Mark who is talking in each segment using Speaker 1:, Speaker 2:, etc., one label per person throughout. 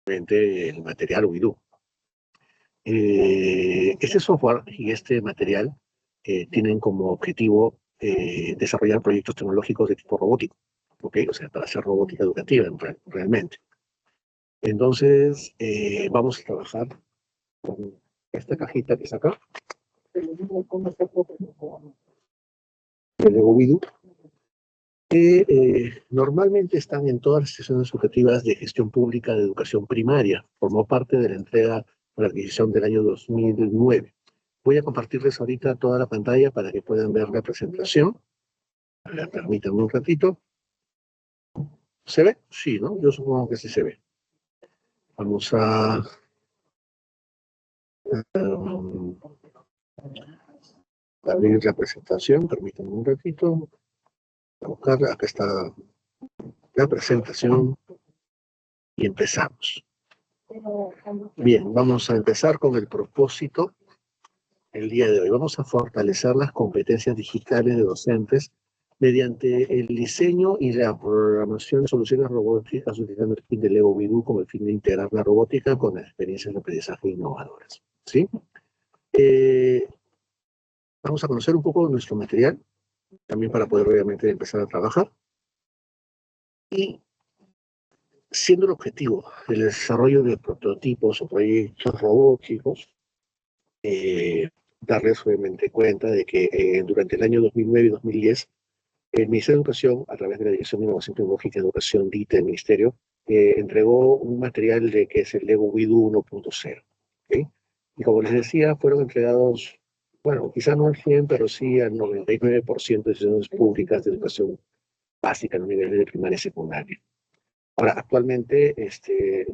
Speaker 1: el material Uidu. Este software y este material tienen como objetivo desarrollar proyectos tecnológicos de tipo robótico, ¿ok? O sea, para hacer robótica educativa realmente. Entonces, vamos a trabajar con esta cajita que está acá, el Lego Uidu, que normalmente están en todas las instituciones educativas de gestión pública de educación primaria. Formó parte de la entrega para adquisición del año 2009. Voy a compartirles ahorita toda la pantalla para que puedan ver la presentación. A ver, permítanme un ratito. ¿Se ve? Sí, ¿no? Yo supongo que sí se ve. Vamos a abrir la presentación. Permítanme un ratito. A buscarla. Acá está la presentación y empezamos. Bien, vamos a empezar con el propósito el día de hoy. Vamos a fortalecer las competencias digitales de docentes mediante el diseño y la programación de soluciones robóticas utilizando el kit de Lego Uidu con el fin de integrar la robótica con experiencias de aprendizaje innovadoras. ¿Sí? Vamos a conocer un poco de nuestro material, también para poder obviamente empezar a trabajar. Y siendo el objetivo del desarrollo de prototipos o proyectos robóticos, darles obviamente cuenta de que durante el año 2009 y 2010, el Ministerio de Educación, a través de la Dirección de Innovación Tecnológica y Educación DITA del Ministerio, entregó un material de que es el Lego Uidu 1.0. ¿Okay? Y como les decía, fueron entregados, bueno, quizás no al 100, pero sí al 99% de instituciones públicas de educación básica en los niveles de primaria y secundaria. Ahora, actualmente,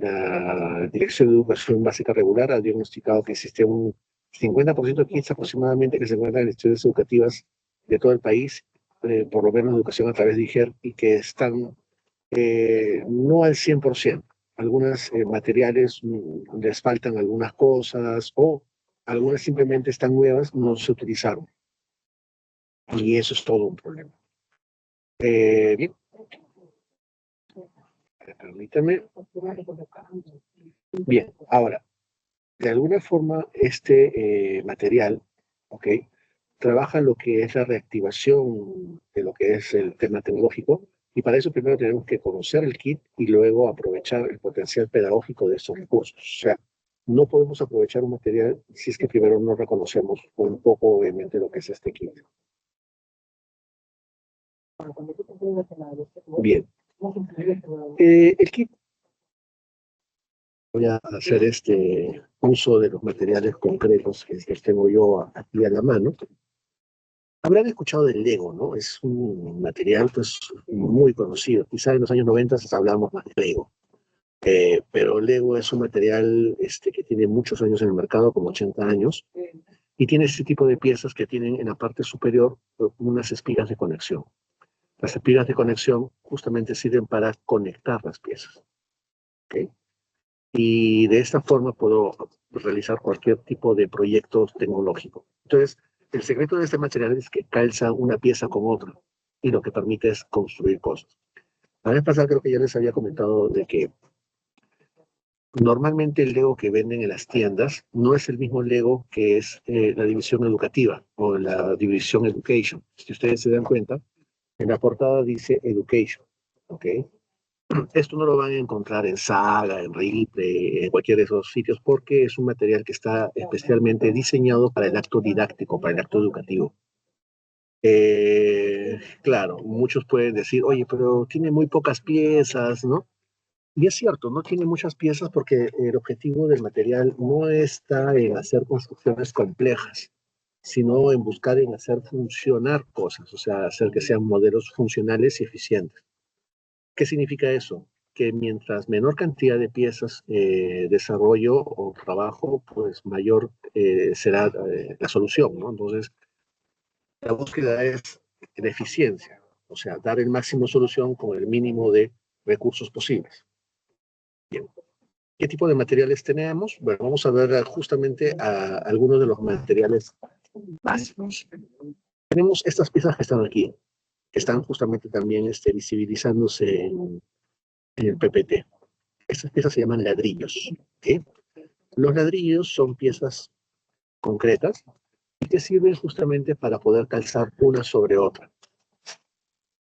Speaker 1: la Dirección de Educación Básica Regular ha diagnosticado que existe un 50% de kits aproximadamente que se encuentran en instituciones educativas de todo el país, por lo menos educación a través de IGER, y que están no al 100%. Algunos materiales les faltan algunas cosas o algunas simplemente están nuevas, no se utilizaron. Y eso es todo un problema. Bien. Permítame. Bien, ahora, de alguna forma este material, ¿ok? Trabaja lo que es la reactivación de lo que es el tema tecnológico, y para eso primero tenemos que conocer el kit y luego aprovechar el potencial pedagógico de estos recursos. O sea, no podemos aprovechar un material si es que primero no reconocemos un poco, obviamente, lo que es este kit. Bien. El kit, voy a hacer uso de los materiales concretos que tengo yo aquí a la mano. Habrán escuchado del Lego, ¿no? Es un material pues muy conocido. Quizá en los años 90 hablábamos más de Lego. Pero Lego es un material que tiene muchos años en el mercado, como 80 años, y tiene este tipo de piezas que tienen en la parte superior unas espigas de conexión. Las espigas de conexión justamente sirven para conectar las piezas. ¿Okay? Y de esta forma puedo realizar cualquier tipo de proyecto tecnológico. Entonces, el secreto de este material es que calza una pieza con otra y lo que permite es construir cosas. La vez pasada creo que ya les había comentado de que normalmente el Lego que venden en las tiendas no es el mismo Lego que es la división educativa o la división Education. Si ustedes se dan cuenta, en la portada dice Education, ¿ok? Esto no lo van a encontrar en Saga, en Ripley, en cualquiera de esos sitios, porque es un material que está especialmente diseñado para el acto didáctico, para el acto educativo. Claro, muchos pueden decir, oye, pero tiene muy pocas piezas, ¿no? Y es cierto, no tiene muchas piezas porque el objetivo del material no está en hacer construcciones complejas, sino en buscar en hacer funcionar cosas, o sea, hacer que sean modelos funcionales y eficientes. ¿Qué significa eso? Que mientras menor cantidad de piezas desarrollo o trabajo, pues mayor será la solución, ¿no? Entonces, la búsqueda es de eficiencia, o sea, dar el máximo solución con el mínimo de recursos posibles. Bien. ¿Qué tipo de materiales tenemos? Bueno, vamos a ver justamente algunos de los materiales básicos. Tenemos estas piezas que están aquí, que están justamente también visibilizándose en el PPT. Estas piezas se llaman ladrillos. ¿Okay? Los ladrillos son piezas concretas y que sirven justamente para poder calzar una sobre otra.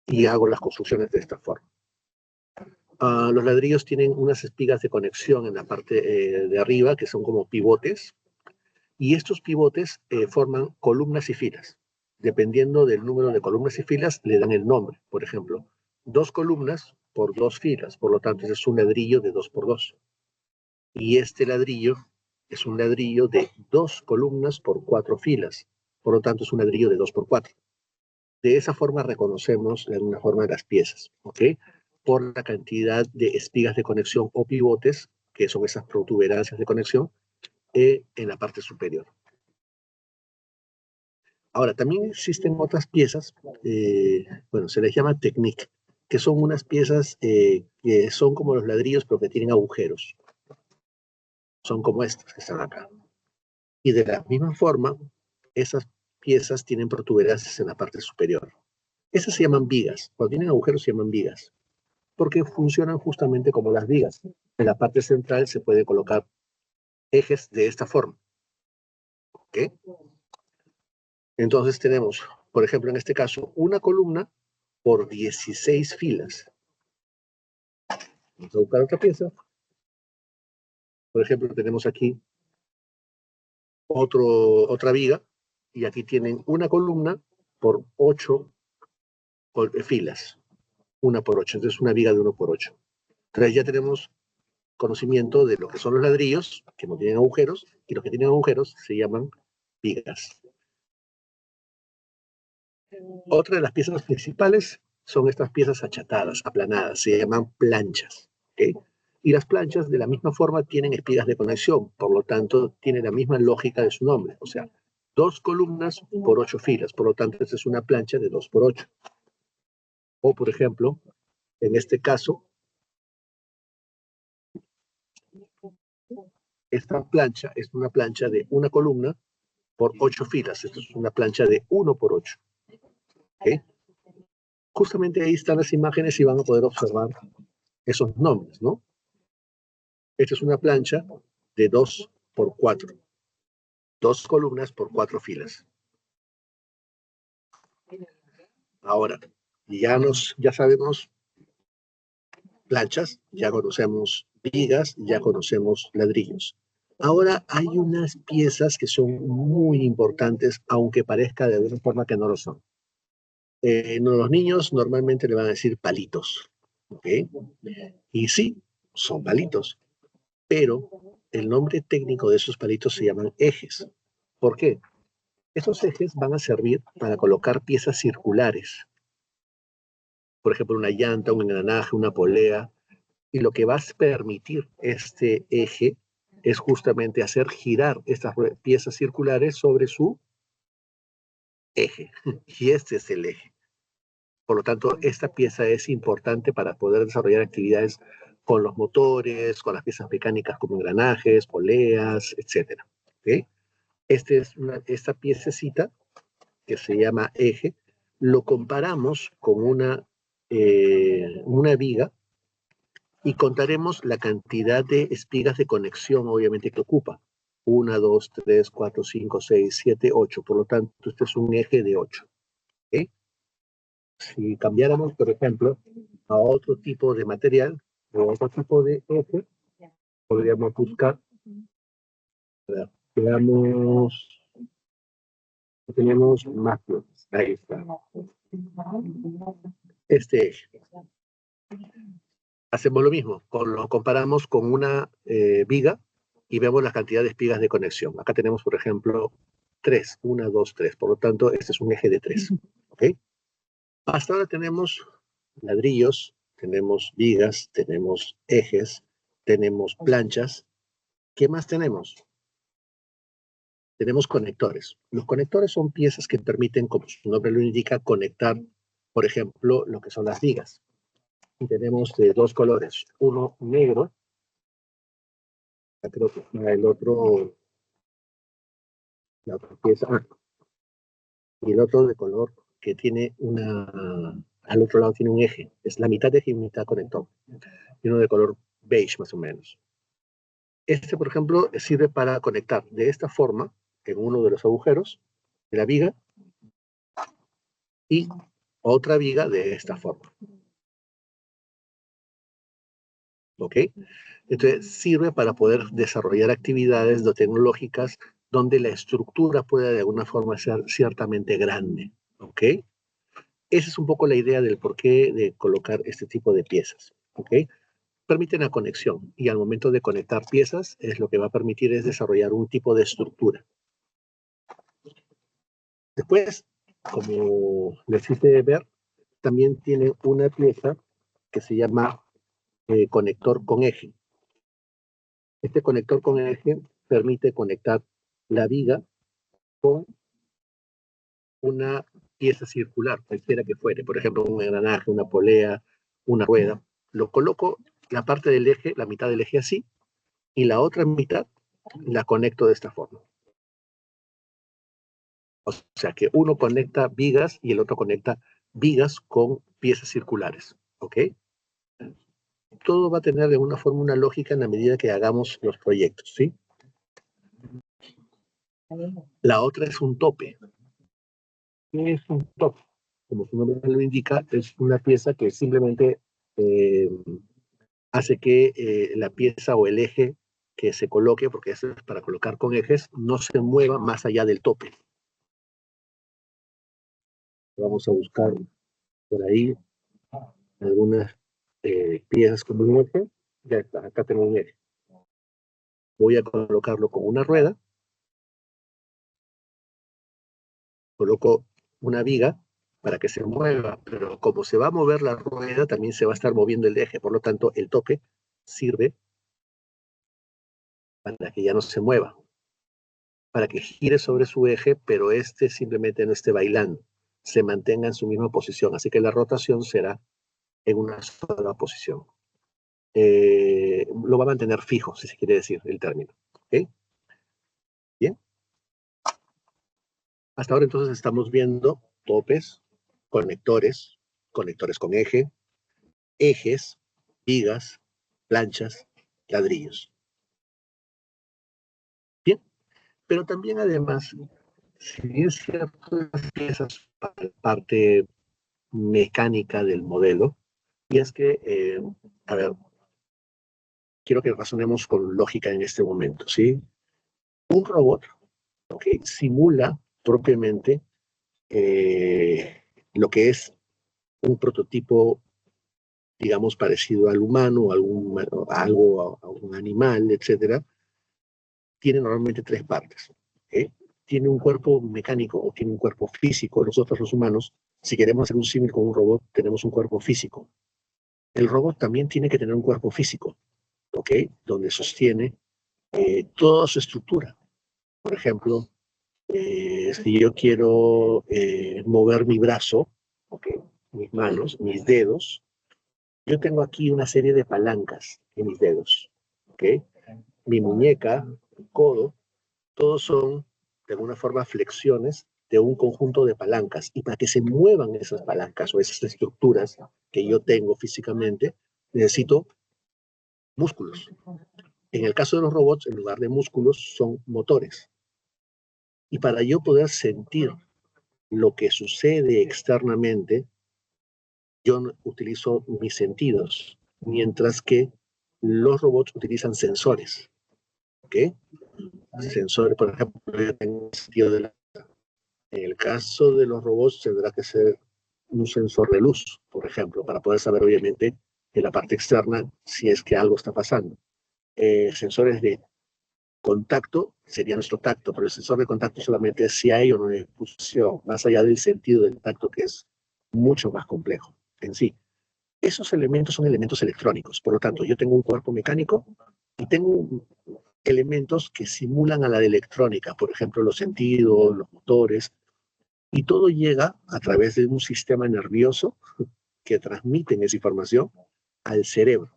Speaker 1: Y hago las construcciones de esta forma. Los ladrillos tienen unas espigas de conexión en la parte de arriba, que son como pivotes, y estos pivotes forman columnas y filas. Dependiendo del número de columnas y filas, le dan el nombre. Por ejemplo, 2 columnas por 2 filas, por lo tanto, ese es un ladrillo de 2 por 2. Y este ladrillo es un ladrillo de 2 columnas por 4 filas, por lo tanto, es un ladrillo de 2 por 4. De esa forma reconocemos de alguna forma las piezas, ¿ok? Por la cantidad de espigas de conexión o pivotes, que son esas protuberancias de conexión, en la parte superior. Ahora, también existen otras piezas, bueno, se les llama Technic, que son unas piezas que son como los ladrillos, pero que tienen agujeros. Son como estas que están acá. Y de la misma forma, esas piezas tienen protuberancias en la parte superior. Esas se llaman vigas. Cuando tienen agujeros se llaman vigas, porque funcionan justamente como las vigas. En la parte central se puede colocar ejes de esta forma. ¿Ok? Entonces tenemos, por ejemplo, en este caso, una columna por 16 filas. Vamos a buscar otra pieza. Por ejemplo, tenemos aquí otra viga, y aquí tienen una columna por 8 filas. 1 por 8. Entonces, una viga de 1 por 8. Entonces, ya tenemos conocimiento de lo que son los ladrillos, que no tienen agujeros, y los que tienen agujeros se llaman vigas. Otra de las piezas principales son estas piezas achatadas, aplanadas, se llaman planchas. ¿Okay? Y las planchas de la misma forma tienen espigas de conexión, por lo tanto tiene la misma lógica de su nombre, o sea, 2 columnas por 8 filas, por lo tanto esta es una plancha de 2 por 8. O por ejemplo, en este caso, esta plancha es una plancha de una columna por 8 filas, esto es una plancha de 1 por 8. ¿Okay? Justamente ahí están las imágenes y van a poder observar esos nombres, ¿no? Esta es una plancha de 2 por 4. 2 columnas por 4 filas. Ahora, ya sabemos planchas, ya conocemos vigas, ya conocemos ladrillos. Ahora hay unas piezas que son muy importantes, aunque parezca de alguna forma que no lo son. Los niños normalmente le van a decir palitos, ¿ok? Y sí, son palitos, pero el nombre técnico de esos palitos se llaman ejes. ¿Por qué? Estos ejes van a servir para colocar piezas circulares. Por ejemplo, una llanta, un engranaje, una polea. Y lo que va a permitir este eje es justamente hacer girar estas piezas circulares sobre su eje. Y este es el eje. Por lo tanto, esta pieza es importante para poder desarrollar actividades con los motores, con las piezas mecánicas como engranajes, poleas, etc. ¿Okay? Esta piececita, que se llama eje, lo comparamos con una viga y contaremos la cantidad de espigas de conexión, obviamente, que ocupa. 1, 2, 3, 4, 5, 6, 7, 8. Por lo tanto, este es un eje de 8. ¿Okay? Si cambiáramos, por ejemplo, a otro tipo de material o otro tipo de eje, podríamos buscar, veamos, tenemos más bloques. Ahí está. Este eje. Hacemos lo mismo, lo comparamos con una viga y vemos la cantidad de espigas de conexión. Acá tenemos, por ejemplo, 3, 1, 2, 3. Por lo tanto, este es un eje de 3. ¿Okay? Hasta ahora tenemos ladrillos, tenemos vigas, tenemos ejes, tenemos planchas. ¿Qué más tenemos? Tenemos conectores. Los conectores son piezas que permiten, como su nombre lo indica, conectar, por ejemplo, lo que son las vigas. Y tenemos de 2 colores, uno negro, creo que el otro, la otra pieza, y el otro de color que tiene al otro lado tiene un eje, es la mitad eje y mitad conector. Y uno de color beige más o menos. Este, por ejemplo, sirve para conectar de esta forma, en uno de los agujeros de la viga, y otra viga de esta forma. ¿Ok? Entonces, sirve para poder desarrollar actividades tecnológicas donde la estructura pueda de alguna forma ser ciertamente grande. ¿Ok? Esa es un poco la idea del porqué de colocar este tipo de piezas. ¿Ok? Permiten la conexión y al momento de conectar piezas es lo que va a permitir es desarrollar un tipo de estructura. Después, como les hice ver, también tiene una pieza que se llama conector con eje. Este conector con eje permite conectar la viga con una pieza circular, cualquiera que fuere, por ejemplo, un engranaje, una polea, una rueda. Lo coloco la parte del eje, la mitad del eje así, y la otra mitad la conecto de esta forma. O sea que uno conecta vigas y el otro conecta vigas con piezas circulares. ¿Ok? Todo va a tener de alguna forma una lógica en la medida que hagamos los proyectos, ¿sí? La otra es un tope. ¿Qué es un tope? Como su nombre lo indica, es una pieza que simplemente eh, hace que la pieza o el eje que se coloque, porque eso es para colocar con ejes, no se mueva más allá del tope. Vamos a buscar por ahí algunas piezas con un eje. Ya está, acá tengo un eje. Voy a colocarlo con una rueda. Coloco una viga para que se mueva, pero como se va a mover la rueda, también se va a estar moviendo el eje. Por lo tanto, el tope sirve para que ya no se mueva, para que gire sobre su eje, pero este simplemente no esté bailando, se mantenga en su misma posición. Así que la rotación será en una sola posición. Lo va a mantener fijo, si se quiere decir el término. ¿Okay? Bien. Hasta ahora entonces estamos viendo topes, conectores, conectores con eje, ejes, vigas, planchas, ladrillos. Bien, pero también además, si bien es cierto, las piezas para la parte mecánica del modelo, y es que, a ver, quiero que razonemos con lógica en este momento, ¿sí? Un robot que simula propiamente lo que es un prototipo, digamos, parecido al humano, a un animal, etcétera, tiene normalmente tres partes. ¿Okay? Tiene un cuerpo mecánico o tiene un cuerpo físico. Nosotros los humanos, si queremos hacer un símil con un robot, tenemos un cuerpo físico. El robot también tiene que tener un cuerpo físico, ¿ok? Donde sostiene toda su estructura. Por ejemplo, si yo quiero mover mi brazo, ¿ok? Mis manos, mis dedos, yo tengo aquí una serie de palancas en mis dedos, ¿ok? Mi muñeca, el codo, todos son de alguna forma flexiones de un conjunto de palancas. Y para que se muevan esas palancas o esas estructuras que yo tengo físicamente, necesito músculos. En el caso de los robots, en lugar de músculos, son motores. Y para yo poder sentir lo que sucede externamente, yo utilizo mis sentidos, mientras que los robots utilizan sensores. ¿Ok? Sensores, por ejemplo, yo tengo el sentido de la. En el caso de los robots tendrá que ser un sensor de luz, por ejemplo, para poder saber obviamente en la parte externa si es que algo está pasando. Sensores de contacto sería nuestro tacto, pero el sensor de contacto solamente es si hay o no hay expulsión, más allá del sentido del tacto que es mucho más complejo en sí. Esos elementos son elementos electrónicos, por lo tanto yo tengo un cuerpo mecánico y tengo elementos que simulan a la de electrónica, por ejemplo los sentidos, los motores, y todo llega a través de un sistema nervioso que transmite esa información al cerebro.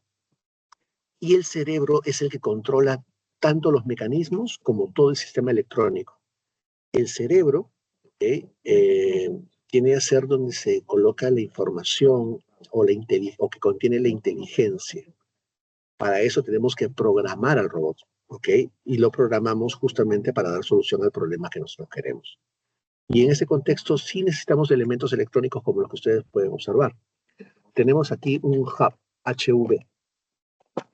Speaker 1: Y el cerebro es el que controla tanto los mecanismos como todo el sistema electrónico. El cerebro tiene que ser donde se coloca la información o que contiene la inteligencia. Para eso tenemos que programar al robot, ¿ok? Y lo programamos justamente para dar solución al problema que nosotros queremos. Y en ese contexto sí necesitamos elementos electrónicos como los que ustedes pueden observar. Tenemos aquí un hub, HV.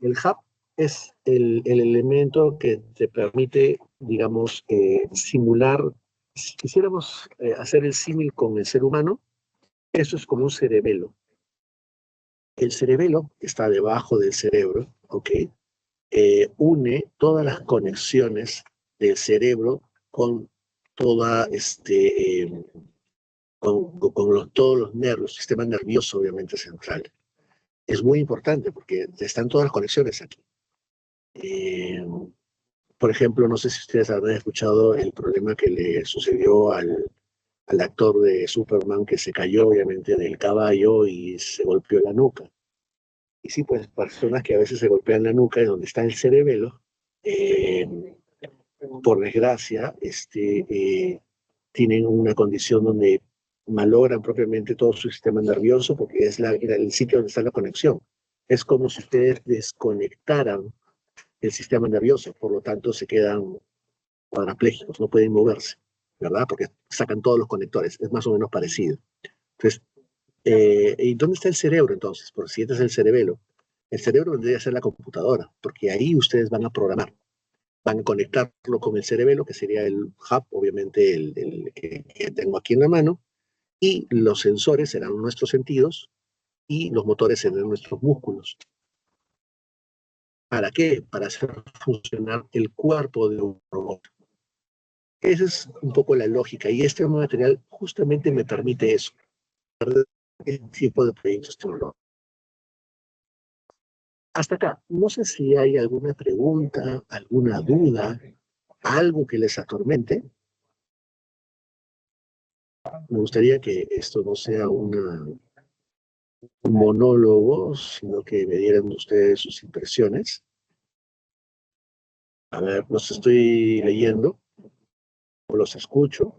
Speaker 1: El hub es el elemento que te permite, digamos, simular, si quisiéramos hacer el símil con el ser humano, eso es como un cerebelo. El cerebelo, que está debajo del cerebro, ¿ok? Une todas las conexiones del cerebro con toda todos los nervios, sistema nervioso obviamente central. Es muy importante porque están todas las conexiones aquí. Por ejemplo, no sé si ustedes habrán escuchado el problema que le sucedió al actor de Superman que se cayó obviamente del caballo y se golpeó la nuca. Y sí, pues personas que a veces se golpean la nuca, donde está el cerebelo, por desgracia, tienen una condición donde malogran propiamente todo su sistema nervioso porque es el sitio donde está la conexión. Es como si ustedes desconectaran el sistema nervioso, por lo tanto se quedan cuadraplégicos, no pueden moverse, ¿verdad? Porque sacan todos los conectores, es más o menos parecido. Entonces, ¿y dónde está el cerebro entonces? Por si este es el cerebelo. El cerebro vendría a ser la computadora, porque ahí ustedes van a programar, van a conectarlo con el cerebelo, que sería el hub, obviamente el que tengo aquí en la mano, y los sensores serán nuestros sentidos y los motores serán nuestros músculos. ¿Para qué? Para hacer funcionar el cuerpo de un robot. Esa es un poco la lógica y este material justamente me permite eso, este tipo de proyectos tecnológicos. Hasta acá, no sé si hay alguna pregunta, alguna duda, algo que les atormente. Me gustaría que esto no sea un monólogo, sino que me dieran ustedes sus impresiones. A ver, los estoy leyendo o los escucho.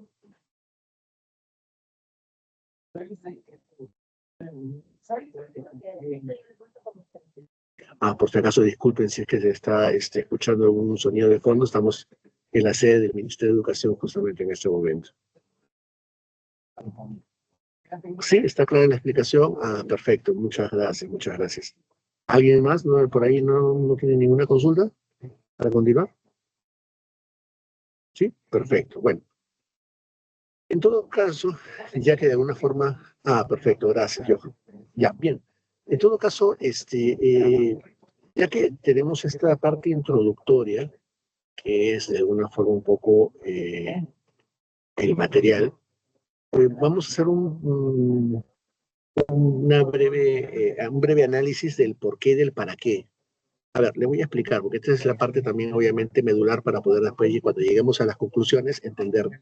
Speaker 1: Por si acaso, disculpen si es que se está escuchando algún sonido de fondo. Estamos en la sede del Ministerio de Educación justamente en este momento. Sí, está clara la explicación. Perfecto. Muchas gracias, muchas gracias. ¿Alguien más? ¿No, por ahí no tiene ninguna consulta para continuar? Sí, perfecto. Bueno, en todo caso, ya que de alguna forma... perfecto, gracias, Johan. Ya, bien. En todo caso, ya que tenemos esta parte introductoria, que es de alguna forma un poco el material, vamos a hacer un breve análisis del por qué y del para qué. A ver, le voy a explicar, porque esta es la parte también obviamente medular para poder después, y cuando lleguemos a las conclusiones, entender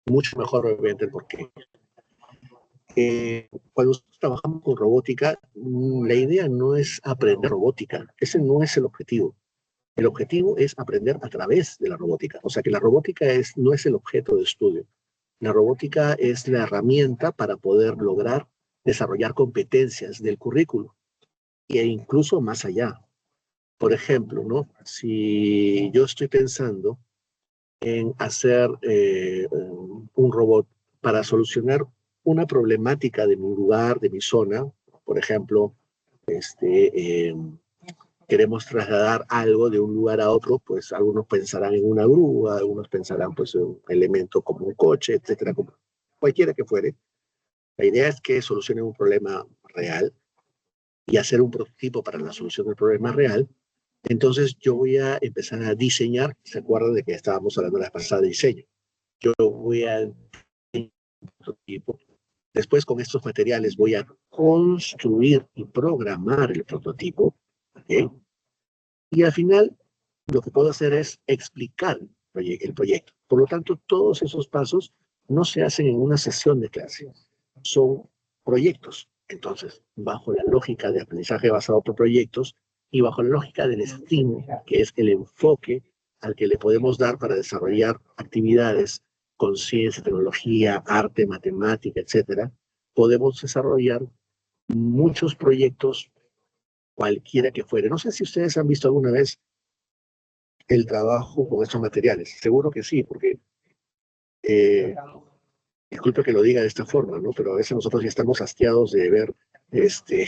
Speaker 1: mucho mejor obviamente el por qué. Cuando nosotros trabajamos con robótica, la idea no es aprender robótica, ese no es el objetivo. El objetivo es aprender a través de la robótica, o sea que la robótica no es el objeto de estudio. La robótica es la herramienta para poder lograr desarrollar competencias del currículo e incluso más allá. Por ejemplo, ¿no? Si yo estoy pensando en hacer un robot para solucionar una problemática de mi lugar, de mi zona, por ejemplo, queremos trasladar algo de un lugar a otro, pues algunos pensarán en una grúa, algunos pensarán pues en un elemento como un coche, etcétera, como cualquiera que fuere. La idea es que solucionen un problema real y hacer un prototipo para la solución del problema real. Entonces yo voy a empezar a diseñar, ¿se acuerdan de que estábamos hablando la pasada de diseño? Yo voy a diseñar un prototipo. Después con estos materiales voy a construir y programar el prototipo, ¿okay? Y al final lo que puedo hacer es explicar el proyecto. Por lo tanto, todos esos pasos no se hacen en una sesión de clase, son proyectos. Entonces, bajo la lógica de aprendizaje basado por proyectos y bajo la lógica del STEAM, que es el enfoque al que le podemos dar para desarrollar actividades con ciencia, tecnología, arte, matemática, etcétera, podemos desarrollar muchos proyectos cualquiera que fuere. No sé si ustedes han visto alguna vez el trabajo con estos materiales. Seguro que sí, porque, eh, disculpe que lo diga de esta forma, ¿no? Pero a veces nosotros ya estamos hastiados de ver este,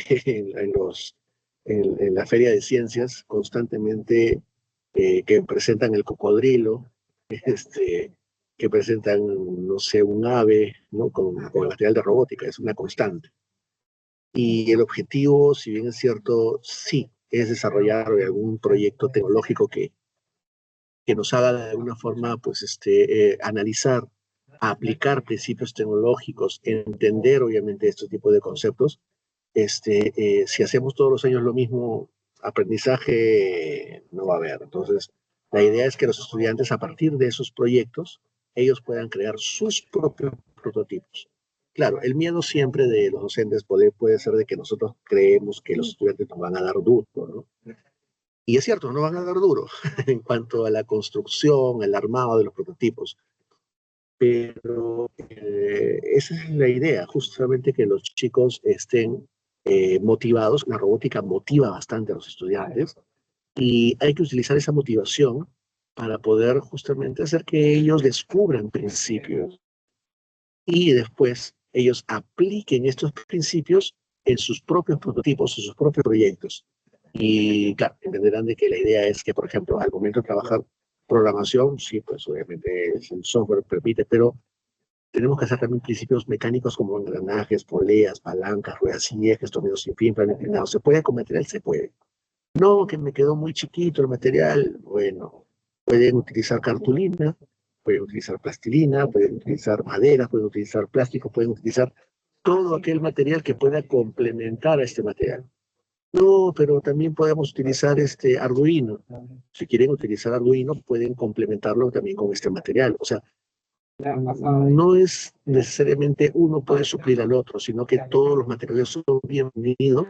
Speaker 1: en la Feria de Ciencias constantemente que presentan el cocodrilo, este, que presentan, no sé, un ave, ¿no? Con material de robótica, es una constante. Y el objetivo, si bien es cierto, sí, es desarrollar algún proyecto tecnológico que nos haga de alguna forma, pues, analizar, aplicar principios tecnológicos, entender, obviamente, este tipo de conceptos. Si hacemos todos los años lo mismo, aprendizaje no va a haber. Entonces, la idea es que los estudiantes, a partir de esos proyectos, ellos puedan crear sus propios prototipos. Claro, el miedo siempre de los docentes puede ser de que nosotros creemos que los estudiantes nos van a dar duro, ¿no? Y es cierto, no van a dar duro en cuanto a la construcción, el armado de los prototipos, pero esa es la idea, justamente que los chicos estén motivados. La robótica motiva bastante a los estudiantes y hay que utilizar esa motivación para poder justamente hacer que ellos descubran principios y después ellos apliquen estos principios en sus propios prototipos, en sus propios proyectos. Y claro, entenderán de que la idea es que, por ejemplo, al momento de trabajar programación, sí, pues obviamente el software permite, pero tenemos que hacer también principios mecánicos como engranajes, poleas, palancas, ruedas y ejes, tornillos sin fin, plan inclinado. ¿Se puede con material? Se puede. No, que me quedó muy chiquito el material. Bueno, pueden utilizar cartulina, pueden utilizar plastilina, pueden utilizar madera, pueden utilizar plástico, pueden utilizar todo aquel material que pueda complementar a este material. No, pero también podemos utilizar este Arduino. Si quieren utilizar Arduino, pueden complementarlo también con este material. O sea, no es necesariamente uno puede suplir al otro, sino que todos los materiales son bienvenidos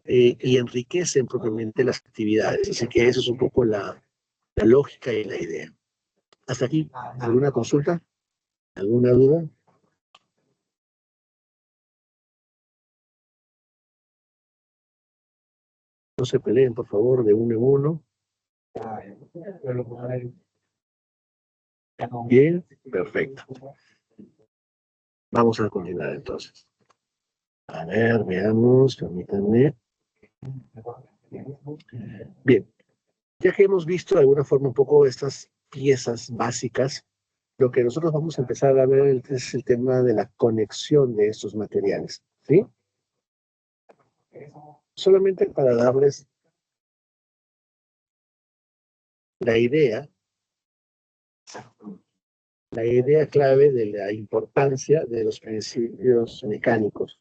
Speaker 1: y enriquecen propiamente las actividades. Así que esa es un poco la lógica y la idea. Hasta aquí, ¿alguna consulta? ¿Alguna duda? No se peleen, por favor, de uno en uno. Bien, perfecto. Vamos a continuar entonces. A ver, veamos, permítanme. Bien, ya que hemos visto de alguna forma un poco estas piezas básicas, lo que nosotros vamos a empezar a ver es el tema de la conexión de estos materiales, ¿sí? Solamente para darles la idea, la idea clave de la importancia de los principios mecánicos.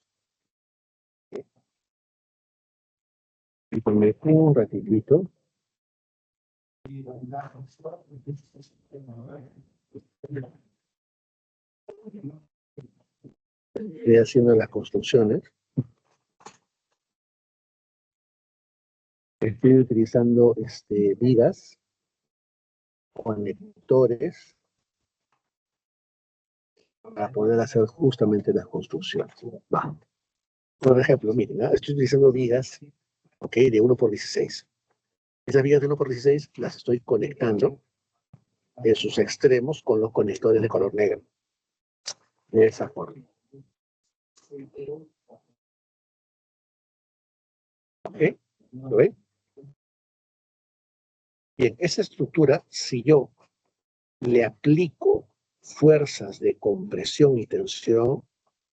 Speaker 1: Y me un ratito. Estoy haciendo las construcciones. Estoy utilizando vigas, conectores, para poder hacer justamente las construcciones. Va. Por ejemplo, miren, ¿ah? Estoy utilizando vigas, ok, de 1 por 16. Esas vigas de 1 por 16 las estoy conectando en sus extremos con los conectores de color negro. De esa forma. ¿Ok? ¿Lo ven? Bien, esa estructura, si yo le aplico fuerzas de compresión y tensión,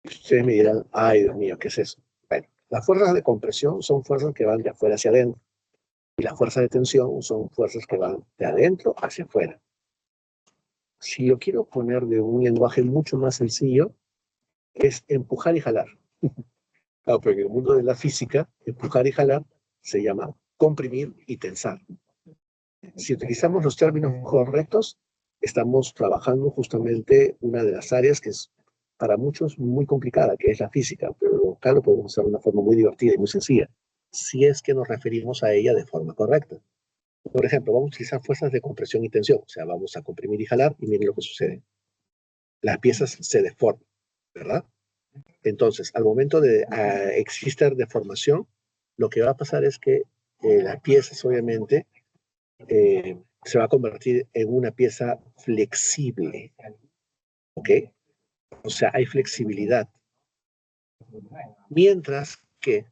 Speaker 1: ustedes me dirán, ay, Dios mío, ¿qué es eso? Bueno, las fuerzas de compresión son fuerzas que van de afuera hacia adentro y las fuerzas de tensión son fuerzas que van de adentro hacia afuera. Si lo quiero poner de un lenguaje mucho más sencillo, es empujar y jalar. Claro, pero en el mundo de la física, empujar y jalar se llama comprimir y tensar. Si utilizamos los términos correctos, estamos trabajando justamente una de las áreas que es para muchos muy complicada, que es la física, pero claro, podemos hacer de una forma muy divertida y muy sencilla, si es que nos referimos a ella de forma correcta. Por ejemplo, vamos a utilizar fuerzas de compresión y tensión, o sea, vamos a comprimir y jalar y miren lo que sucede. Las piezas se deforman, ¿verdad? Entonces, al momento de existir deformación, lo que va a pasar es que las piezas, obviamente, se va a convertir en una pieza flexible, ¿ok? O sea, hay flexibilidad. Mientras que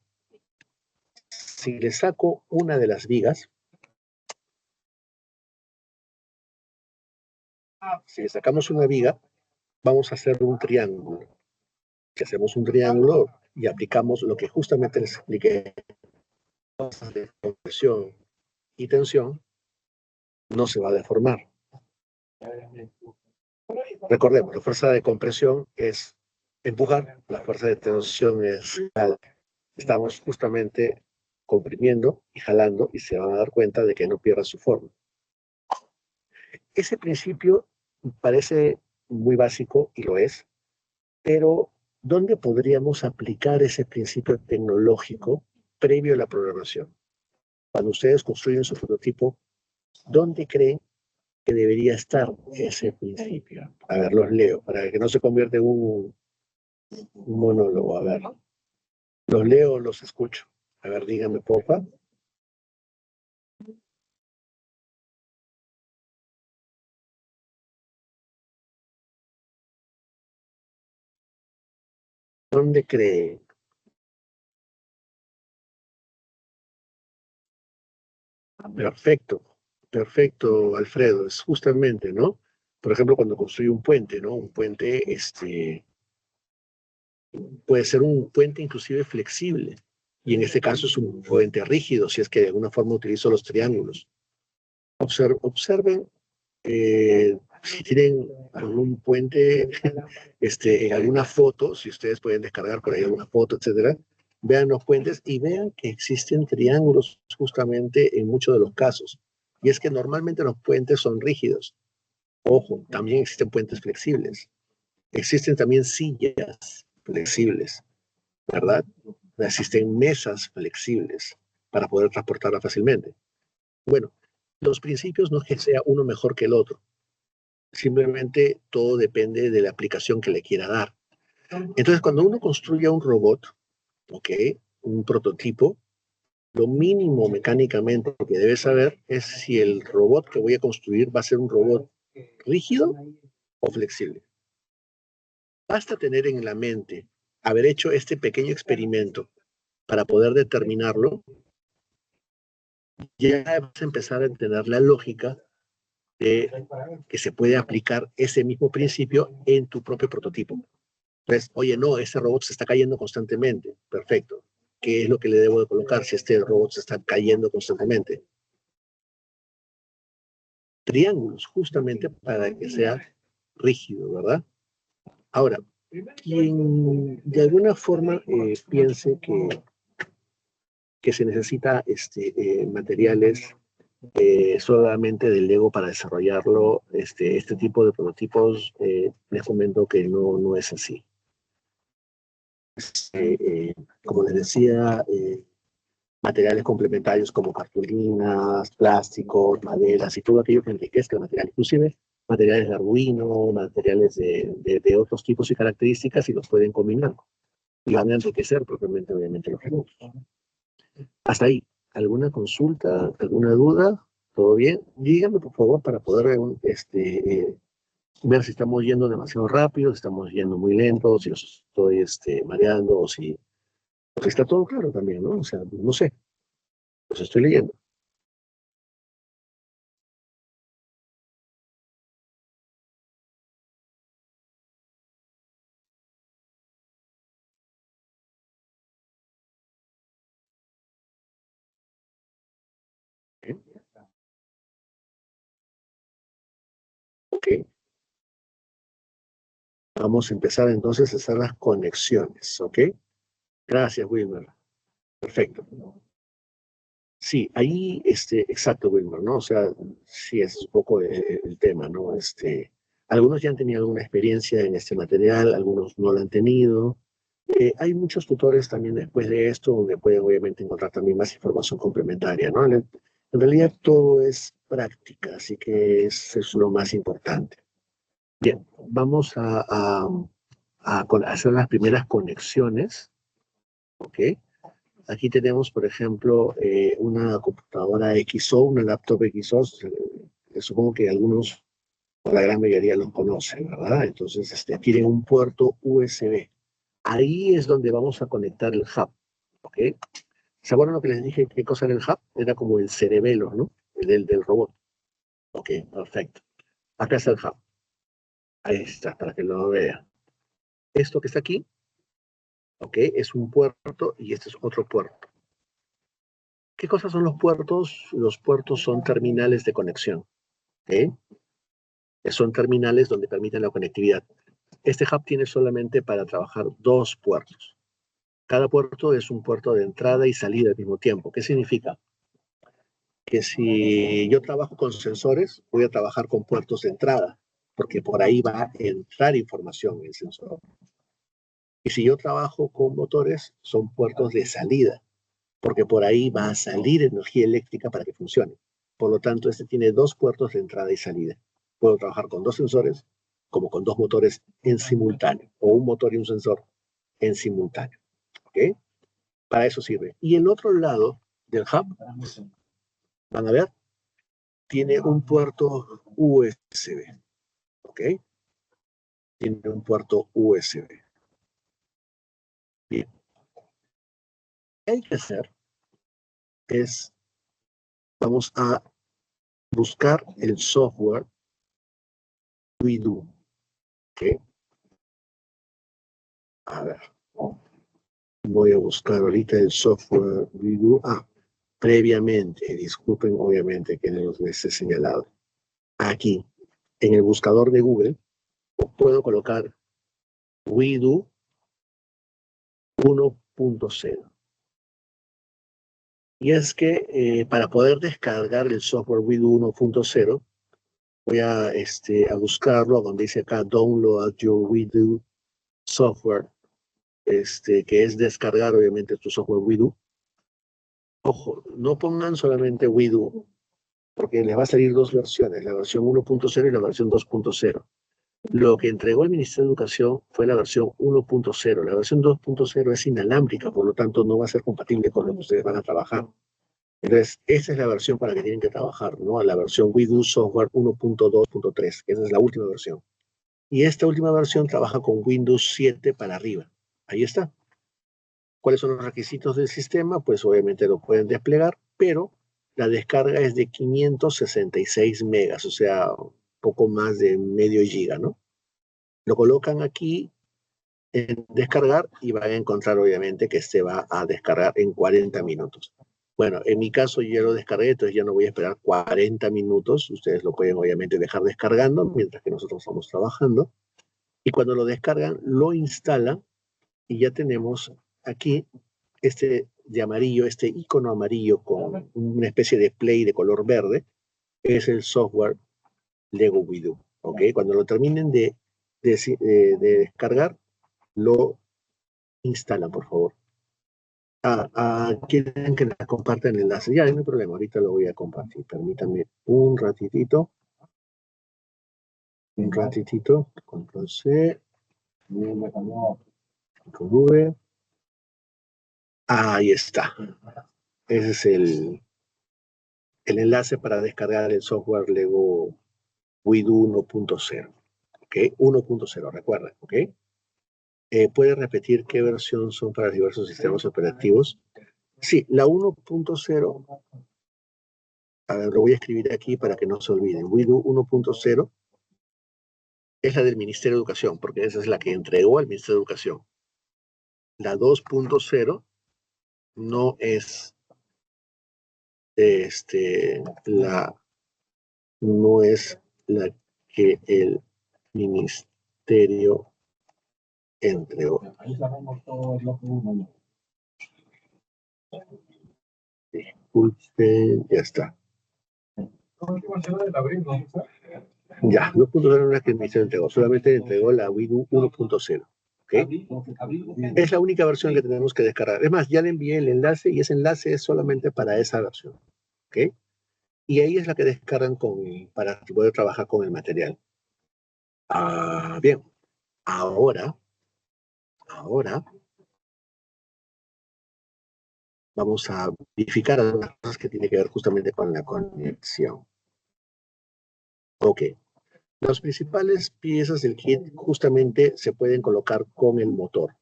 Speaker 1: si le saco una de las vigas, si le sacamos una viga, vamos a hacer un triángulo. Si hacemos un triángulo y aplicamos lo que justamente les expliqué, de compresión y tensión, no se va a deformar. Recordemos, la fuerza de compresión es empujar, la fuerza de tensión es jalar. Estamos justamente comprimiendo y jalando y se van a dar cuenta de que no pierda su forma. Ese principio parece muy básico y lo es, pero ¿dónde podríamos aplicar ese principio tecnológico previo a la programación? Cuando ustedes construyen su prototipo, ¿dónde creen que debería estar ese principio? A ver, los leo, para que no se convierta en un monólogo. A ver, los leo o los escucho. A ver, díganme, porfa. ¿Dónde creen? Perfecto, perfecto, Alfredo. Es justamente, ¿no? Por ejemplo, cuando construye un puente, ¿no? Un puente, puede ser un puente inclusive flexible. Y en este caso es un puente rígido, si es que de alguna forma utilizo los triángulos. Observen si tienen algún puente, en alguna foto, si ustedes pueden descargar por ahí alguna foto, etcétera, vean los puentes y vean que existen triángulos justamente en muchos de los casos. Y es que normalmente los puentes son rígidos. Ojo, también existen puentes flexibles. Existen también sillas flexibles, ¿verdad? Existen mesas flexibles para poder transportarla fácilmente. Bueno, los principios no es que sea uno mejor que el otro. Simplemente todo depende de la aplicación que le quiera dar. Entonces, cuando uno construye un robot, ¿ok? Un prototipo, lo mínimo mecánicamente que debe saber es si el robot que voy a construir va a ser un robot rígido o flexible. Basta tener en la mente haber hecho este pequeño experimento para poder determinarlo, ya vas a empezar a entender la lógica de que se puede aplicar ese mismo principio en tu propio prototipo. Entonces, oye, no, este robot se está cayendo constantemente. Perfecto. ¿Qué es lo que le debo de colocar si este robot se está cayendo constantemente? Triángulos, justamente para que sea rígido, ¿verdad? Ahora, quien de alguna forma piense que se necesita materiales solamente del Lego para desarrollarlo, este tipo de prototipos, les comento que no es así. Como les decía, materiales complementarios como cartulinas, plásticos, maderas y todo aquello que enriquezca el material, inclusive materiales de Arduino, materiales de otros tipos y características y los pueden combinar y van a enriquecer propiamente, obviamente, los recursos. Hasta ahí, ¿alguna consulta, alguna duda? ¿Todo bien? Díganme, por favor, para poder ver si estamos yendo demasiado rápido, si estamos yendo muy lento, si los estoy mareando o si está todo claro también, ¿no? O sea, no sé, los estoy leyendo. ¿Eh? Ok, vamos a empezar entonces a hacer las conexiones, ¿ok? Gracias, Wilmer. Perfecto. Sí, ahí, exacto, Wilmer, ¿no? O sea, sí, es un poco el tema, ¿no? Algunos ya han tenido alguna experiencia en este material, algunos no lo han tenido. Hay muchos tutores también después de esto donde pueden obviamente encontrar también más información complementaria, ¿no? En realidad todo es práctica, así que es lo más importante. Bien, vamos a hacer las primeras conexiones, ¿ok? Aquí tenemos, por ejemplo, una computadora XO, una laptop XO. Supongo que algunos, o la gran mayoría, los conocen, ¿verdad? Entonces, tienen un puerto USB. Ahí es donde vamos a conectar el hub, ¿ok? ¿Se acuerdan lo que les dije? ¿Qué cosa era el hub? Era como el cerebelo, ¿no? Del robot. Ok, perfecto. Acá está el hub. Ahí está, para que lo vean. Esto que está aquí, ok, es un puerto y este es otro puerto. ¿Qué cosas son los puertos? Los puertos son terminales de conexión, ¿ok? Son terminales donde permiten la conectividad. Este hub tiene solamente para trabajar 2 puertos. Cada puerto es un puerto de entrada y salida al mismo tiempo. ¿Qué significa? Que si yo trabajo con sensores, voy a trabajar con puertos de entrada, porque por ahí va a entrar información en el sensor. Y si yo trabajo con motores, son puertos de salida, porque por ahí va a salir energía eléctrica para que funcione. Por lo tanto, este tiene 2 puertos de entrada y salida. Puedo trabajar con 2 sensores, como con 2 motores en simultáneo, o un motor y un sensor en simultáneo. ¿Ok? Para eso sirve. Y el otro lado del hub, van a ver, tiene un puerto USB. ¿Ok? Tiene un puerto USB. Bien. Lo que hay que hacer es, vamos a buscar el software WeDo. ¿Ok? A ver. Voy a buscar ahorita el software WeDo. Previamente, disculpen obviamente que no los hubiese señalado. Aquí, en el buscador de Google, puedo colocar WeDo 1.0. Y es que para poder descargar el software WeDo 1.0, voy a buscarlo donde dice acá Download Your WeDo Software, que es descargar obviamente tu software WeDo. Ojo, no pongan solamente WeDo, porque les va a salir 2 versiones, la versión 1.0 y la versión 2.0. Lo que entregó el Ministerio de Educación fue la versión 1.0. La versión 2.0 es inalámbrica, por lo tanto no va a ser compatible con lo que ustedes van a trabajar. Entonces, esa es la versión para la que tienen que trabajar, ¿no? La versión WeDo Software 1.2.3, que esa es la última versión. Y esta última versión trabaja con Windows 7 para arriba. Ahí está. ¿Cuáles son los requisitos del sistema? Pues obviamente lo pueden desplegar, pero la descarga es de 566 megas, o sea, poco más de medio giga, ¿no? Lo colocan aquí en descargar y van a encontrar obviamente que este va a descargar en 40 minutos. Bueno, en mi caso yo ya lo descargué, entonces ya no voy a esperar 40 minutos. Ustedes lo pueden obviamente dejar descargando mientras que nosotros estamos trabajando. Y cuando lo descargan, lo instalan y ya tenemos aquí este de amarillo, este icono amarillo con una especie de play de color verde, es el software Lego WeDo. ¿Ok? Cuando lo terminen de descargar, lo instalan, por favor. Quieren que la comparta el enlace. Ya, no hay problema, ahorita lo voy a compartir. Permítanme un ratitito. Un ratitito. Control C. Control V. Ahí está. Ese es el enlace para descargar el software Lego WeDo 1.0. ¿Ok? 1.0, recuerden, ¿ok? ¿Puede repetir qué versión son para diversos sistemas operativos? Sí, la 1.0, a ver, lo voy a escribir aquí para que no se olviden. WeDo 1.0 es la del Ministerio de Educación, porque esa es la que entregó al Ministerio de Educación. La 2.0 no es la no es la que el Ministerio entregó. Disculpen, ya está. Ya, 2.0 no es que el Ministerio entregó, solamente entregó la WeDo 1.0. ¿Okay? Es la única versión que tenemos que descargar. Es más, ya le envié el enlace y ese enlace es solamente para esa versión. ¿Ok? Y ahí es la que descargan para poder trabajar con el material. Bien, ahora vamos a verificar algunas cosas que tienen que ver justamente con la conexión. Ok. Las principales piezas del kit justamente se pueden colocar con el motor.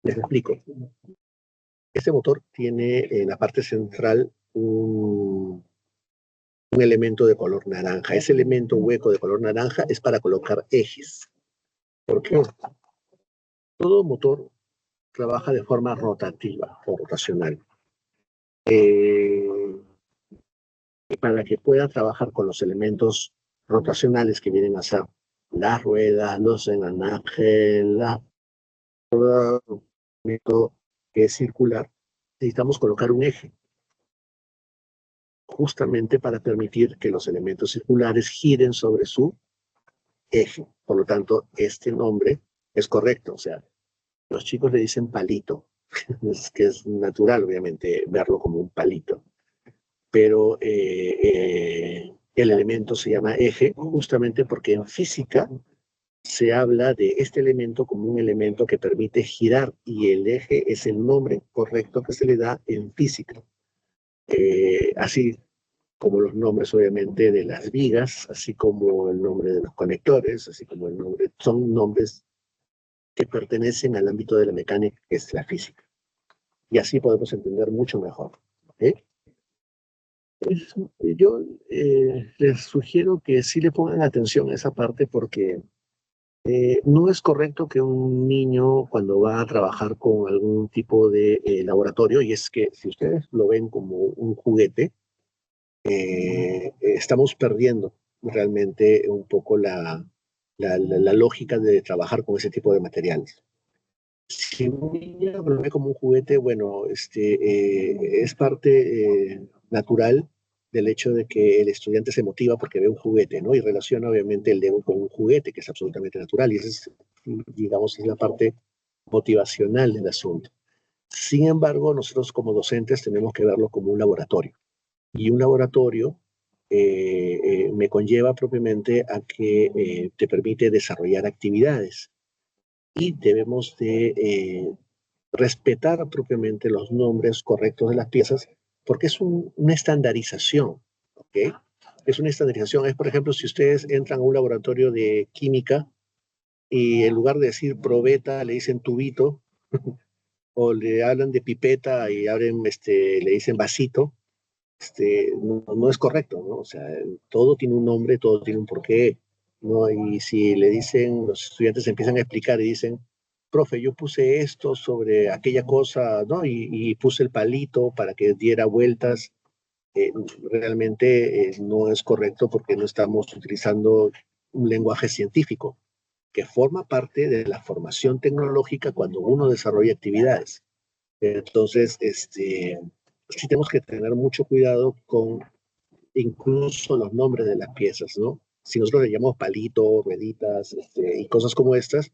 Speaker 1: Les explico. Este motor tiene en la parte central un elemento de color naranja. Ese elemento hueco de color naranja es para colocar ejes. ¿Por qué? Todo motor trabaja de forma rotativa o rotacional. Para que pueda trabajar con los elementos rotacionales que vienen a ser las ruedas, los engranajes, todo elemento que es circular, necesitamos colocar un eje, justamente para permitir que los elementos circulares giren sobre su eje. Por lo tanto, este nombre es correcto. O sea, los chicos le dicen palito, es que es natural, obviamente, verlo como un palito. Pero el elemento se llama eje justamente porque en física se habla de este elemento como un elemento que permite girar y el eje es el nombre correcto que se le da en física. Así como los nombres obviamente de las vigas, así como el nombre de los conectores, así como el nombre, son nombres que pertenecen al ámbito de la mecánica, que es la física. Y así podemos entender mucho mejor. ¿Eh? Yo les sugiero que sí le pongan atención a esa parte porque no es correcto que un niño cuando va a trabajar con algún tipo de laboratorio, y es que si ustedes lo ven como un juguete, estamos perdiendo realmente un poco la lógica de trabajar con ese tipo de materiales. Si un niño lo ve como un juguete, bueno, es parte natural del hecho de que el estudiante se motiva porque ve un juguete, ¿no? Y relaciona obviamente el Lego con un juguete, que es absolutamente natural, y esa es, digamos, es la parte motivacional del asunto. Sin embargo, nosotros como docentes tenemos que verlo como un laboratorio. Y un laboratorio me conlleva propiamente a que te permite desarrollar actividades y debemos de respetar propiamente los nombres correctos de las piezas, porque es una estandarización, ¿ok? Es una estandarización. Es, por ejemplo, si ustedes entran a un laboratorio de química y en lugar de decir probeta le dicen tubito, o le hablan de pipeta y le dicen vasito, no es correcto, ¿no? O sea, todo tiene un nombre, todo tiene un porqué, ¿no? Y si le dicen, los estudiantes empiezan a explicar y dicen, profe, yo puse esto sobre aquella cosa, ¿no? Y puse el palito para que diera vueltas. Realmente no es correcto porque no estamos utilizando un lenguaje científico que forma parte de la formación tecnológica cuando uno desarrolla actividades. Entonces, sí tenemos que tener mucho cuidado con incluso los nombres de las piezas, ¿no? Si nosotros le llamamos palito, rueditas, y cosas como estas,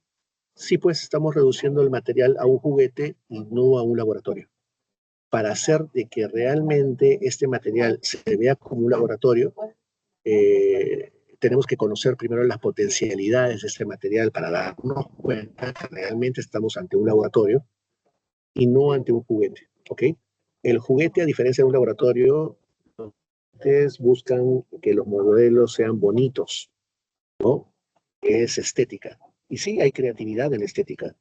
Speaker 1: sí pues estamos reduciendo el material a un juguete y no a un laboratorio. Para hacer de que realmente este material se vea como un laboratorio, tenemos que conocer primero las potencialidades de este material para darnos cuenta que realmente estamos ante un laboratorio y no ante un juguete, ¿ok? El juguete, a diferencia de un laboratorio, ustedes buscan que los modelos sean bonitos, ¿no? Es estética. Y sí, hay creatividad en la estética,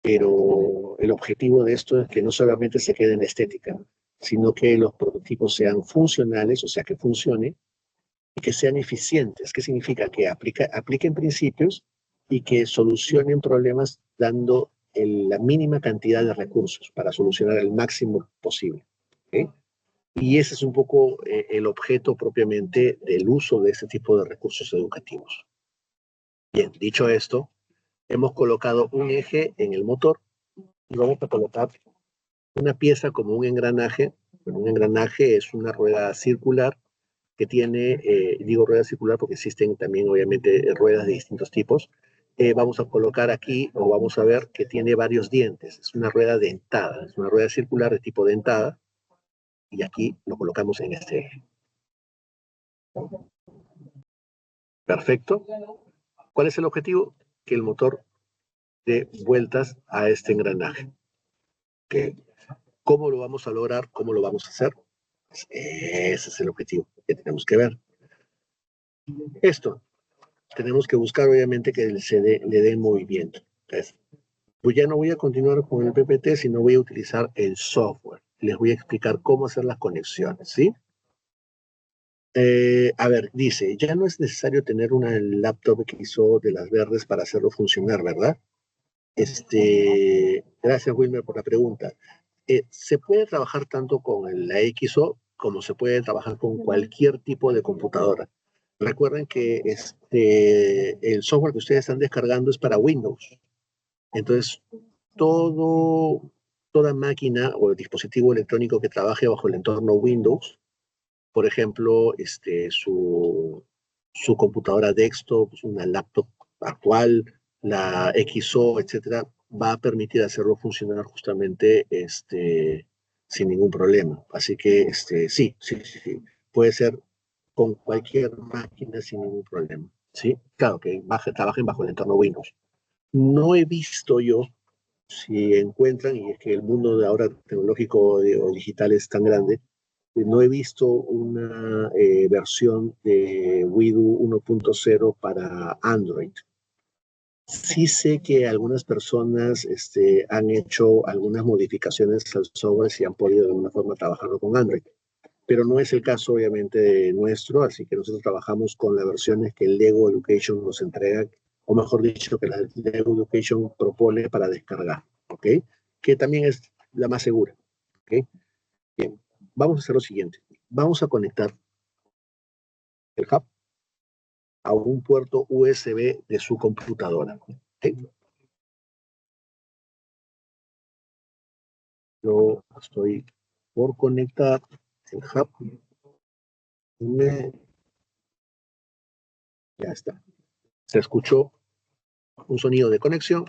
Speaker 1: pero el objetivo de esto es que no solamente se quede en estética, sino que los prototipos sean funcionales, o sea, que funcione, y que sean eficientes. ¿Qué significa? Que apliquen principios y que solucionen problemas dando la mínima cantidad de recursos para solucionar el máximo posible. ¿Okay? Y ese es un poco el objeto propiamente del uso de este tipo de recursos educativos. Bien, dicho esto, hemos colocado un eje en el motor y vamos a colocar una pieza como un engranaje. Bueno, un engranaje es una rueda circular que tiene, digo rueda circular porque existen también obviamente ruedas de distintos tipos. Vamos a colocar aquí o vamos a ver que tiene varios dientes. Es una rueda dentada, es una rueda circular de tipo dentada y aquí lo colocamos en este eje. Perfecto. ¿Cuál es el objetivo? Que el motor dé vueltas a este engranaje. ¿Okay? ¿Cómo lo vamos a lograr? ¿Cómo lo vamos a hacer? Ese es el objetivo que tenemos que ver. Esto, tenemos que buscar obviamente que le dé movimiento. Entonces, pues ya no voy a continuar con el PPT, sino voy a utilizar el software. Les voy a explicar cómo hacer las conexiones, ¿sí? A ver, dice, ya no es necesario tener una laptop que hizo de las verdes para hacerlo funcionar, ¿verdad? Gracias, Wilmer, por la pregunta. Se puede trabajar tanto con la XO como se puede trabajar con cualquier tipo de computadora. Recuerden que el software que ustedes están descargando es para Windows. Entonces, todo, toda máquina o dispositivo electrónico que trabaje bajo el entorno Windows, por ejemplo, su computadora desktop, una laptop actual, la XO, etcétera, va a permitir hacerlo funcionar justamente sin ningún problema. Así que sí, puede ser con cualquier máquina sin ningún problema. Sí, claro que trabajen bajo el entorno Windows. No he visto yo si encuentran, y es que el mundo de ahora tecnológico o digital es tan grande, no he visto una versión de Widu 1.0 para Android. Sí sé que algunas personas han hecho algunas modificaciones al software y han podido de alguna forma trabajarlo con Android, pero no es el caso obviamente de nuestro, así que nosotros trabajamos con las versiones que el Lego Education nos entrega, o mejor dicho, que la Lego Education propone para descargar, ¿ok? Que también es la más segura, ¿ok? Bien, vamos a hacer lo siguiente. Vamos a conectar el hub a un puerto USB de su computadora. ¿Ok? Yo estoy por conectar el hub. Ya está. Se escuchó un sonido de conexión.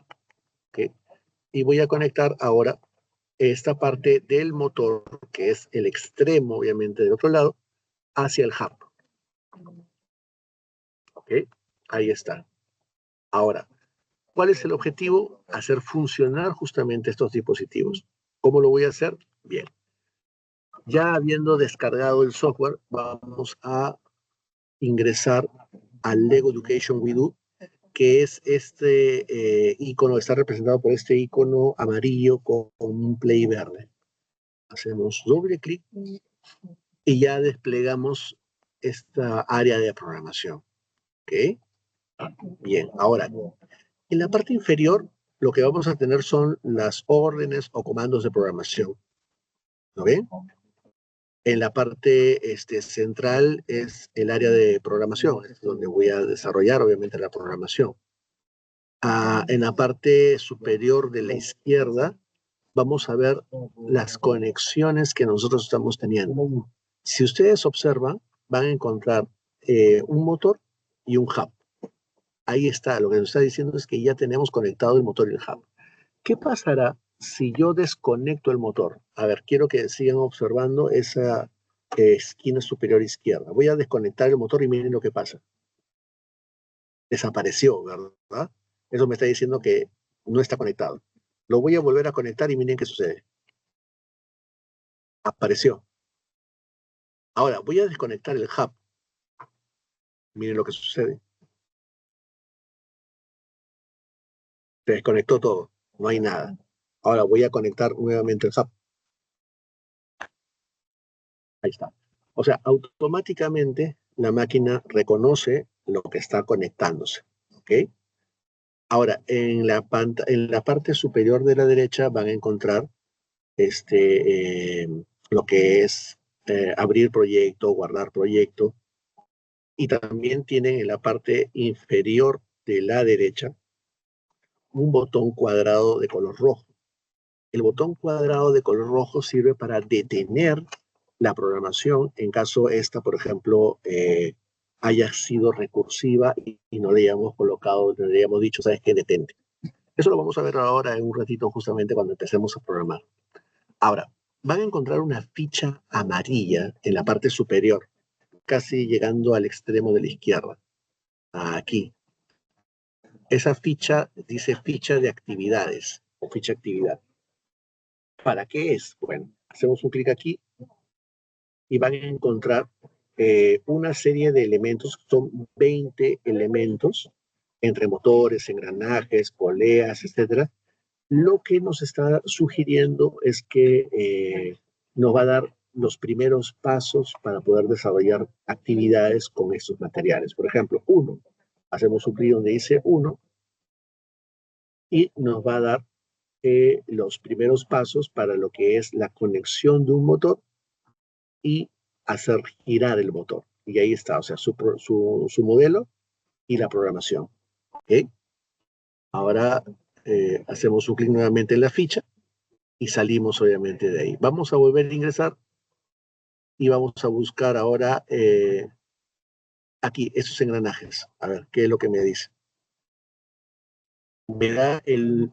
Speaker 1: ¿Ok? Y voy a conectar ahora esta parte del motor, que es el extremo, obviamente, del otro lado, hacia el hub. ¿Ok? Ahí está. Ahora, ¿cuál es el objetivo? Hacer funcionar justamente estos dispositivos. ¿Cómo lo voy a hacer? Bien. Ya habiendo descargado el software, vamos a ingresar al Lego Education We que es icono, está representado por este icono amarillo con un play verde. Hacemos doble clic y ya desplegamos esta área de programación. ¿Ok? Bien, ahora, en la parte inferior, lo que vamos a tener son las órdenes o comandos de programación. ¿Lo ven? En la parte central es el área de programación, es donde voy a desarrollar obviamente la programación. En la parte superior de la izquierda vamos a ver las conexiones que nosotros estamos teniendo. Si ustedes observan, van a encontrar un motor y un hub. Ahí está, lo que nos está diciendo es que ya tenemos conectado el motor y el hub. ¿Qué pasará si yo desconecto el motor? A ver, quiero que sigan observando esa esquina superior izquierda. Voy a desconectar el motor y miren lo que pasa. Desapareció, ¿verdad? Eso me está diciendo que no está conectado. Lo voy a volver a conectar y miren qué sucede. Apareció. Ahora, voy a desconectar el hub. Miren lo que sucede. Se desconectó todo. No hay nada. Ahora voy a conectar nuevamente el hub. Ahí está. O sea, automáticamente la máquina reconoce lo que está conectándose. ¿Ok? Ahora, en la parte superior de la derecha van a encontrar lo que es abrir proyecto, guardar proyecto. Y también tienen en la parte inferior de la derecha un botón cuadrado de color rojo. El botón cuadrado de color rojo sirve para detener la programación en caso esta, por ejemplo, haya sido recursiva y no le hayamos colocado, no le hayamos dicho, ¿sabes qué? Detente. Eso lo vamos a ver ahora en un ratito, justamente cuando empecemos a programar. Ahora, van a encontrar una ficha amarilla en la parte superior, casi llegando al extremo de la izquierda. Aquí. Esa ficha dice ficha de actividades o ficha actividad. ¿Para qué es? Bueno, hacemos un clic aquí y van a encontrar una serie de elementos, son 20 elementos, entre motores, engranajes, poleas, etcétera. Lo que nos está sugiriendo es que nos va a dar los primeros pasos para poder desarrollar actividades con estos materiales. Por ejemplo, uno, hacemos un clic donde dice uno y nos va a dar los primeros pasos para lo que es la conexión de un motor y hacer girar el motor. Y ahí está, o sea, su modelo y la programación. ¿Okay? Ahora hacemos un clic nuevamente en la ficha y salimos obviamente de ahí. Vamos a volver a ingresar y vamos a buscar ahora aquí esos engranajes. A ver, ¿qué es lo que me dice? Me da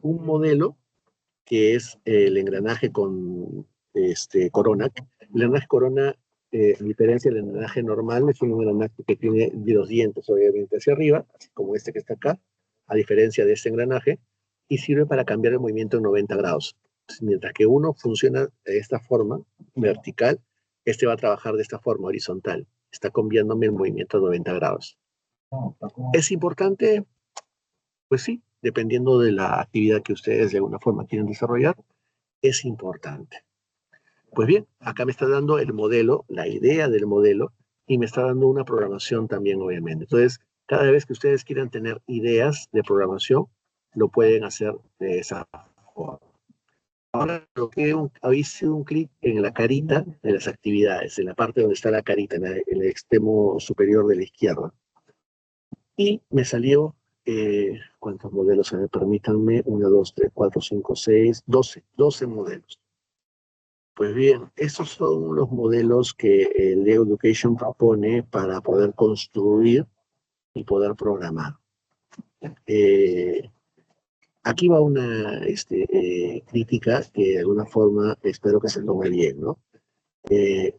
Speaker 1: un modelo que es el engranaje con corona. El engranaje corona, a diferencia del engranaje normal, es un engranaje que tiene los dientes obviamente hacia arriba, así como este que está acá, a diferencia de este engranaje, y sirve para cambiar el movimiento en 90 grados. Mientras que uno funciona de esta forma, vertical, este va a trabajar de esta forma, horizontal. Está cambiándome el movimiento a 90 grados. ¿Es importante? Pues sí, dependiendo de la actividad que ustedes de alguna forma quieren desarrollar, es importante. Pues bien, acá me está dando el modelo, la idea del modelo, y me está dando una programación también, obviamente. Entonces, cada vez que ustedes quieran tener ideas de programación, lo pueden hacer de esa forma. Ahora hice un clic en la carita de las actividades, en la parte donde está la carita, en el extremo superior de la izquierda. Y me salió, ¿cuántos modelos? A ver, permítanme, 1, 2, 3, 4, 5, 6, 12 modelos. Pues bien, estos son los modelos que Lego Education propone para poder construir y poder programar. Aquí va una crítica que de alguna forma espero que se tome bien, ¿no?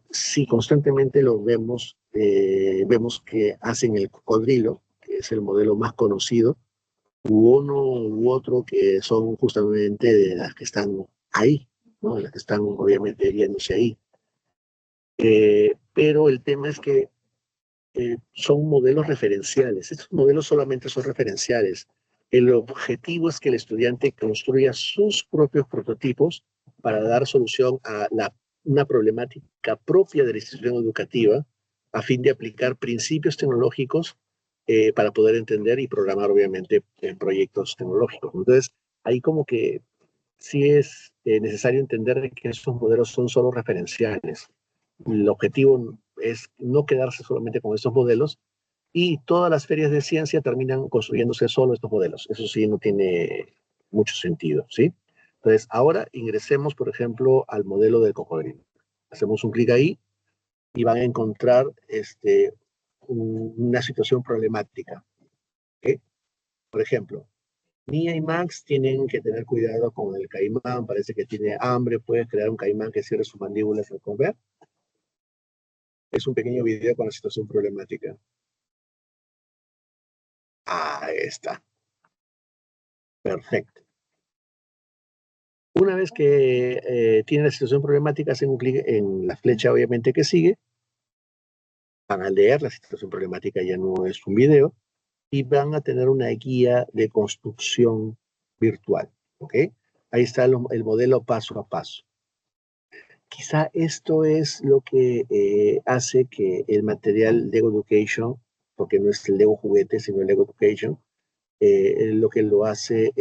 Speaker 1: Si constantemente lo vemos, vemos que hacen el cocodrilo, que es el modelo más conocido, u uno u otro que son justamente de las que están ahí, ¿no? Las que están obviamente viéndose ahí. Pero el tema es que son modelos referenciales. Estos modelos solamente son referenciales. El objetivo es que el estudiante construya sus propios prototipos para dar solución a una problemática propia de la institución educativa a fin de aplicar principios tecnológicos para poder entender y programar, obviamente, proyectos tecnológicos. Entonces, ahí como que sí es necesario entender que estos modelos son solo referenciales. El objetivo es no quedarse solamente con estos modelos y todas las ferias de ciencia terminan construyéndose solo estos modelos. Eso sí no tiene mucho sentido, ¿sí? Entonces, ahora ingresemos, por ejemplo, al modelo del cocodrilo. Hacemos un clic ahí y van a encontrar una situación problemática. ¿Okay? Por ejemplo, Mia y Max tienen que tener cuidado con el caimán, parece que tiene hambre, puede crear un caimán que cierre sus mandíbulas al comer. Es un pequeño video con la situación problemática. Ahí está. Perfecto. Una vez que tiene la situación problemática, hacen un clic en la flecha, obviamente, que sigue. Van a leer la situación problemática, ya no es un video, y van a tener una guía de construcción virtual. ¿Ok? Ahí está el modelo paso a paso. Quizá esto es lo que hace que el material Lego Education, porque no es el Lego juguete, sino el Lego Education, lo que lo hace,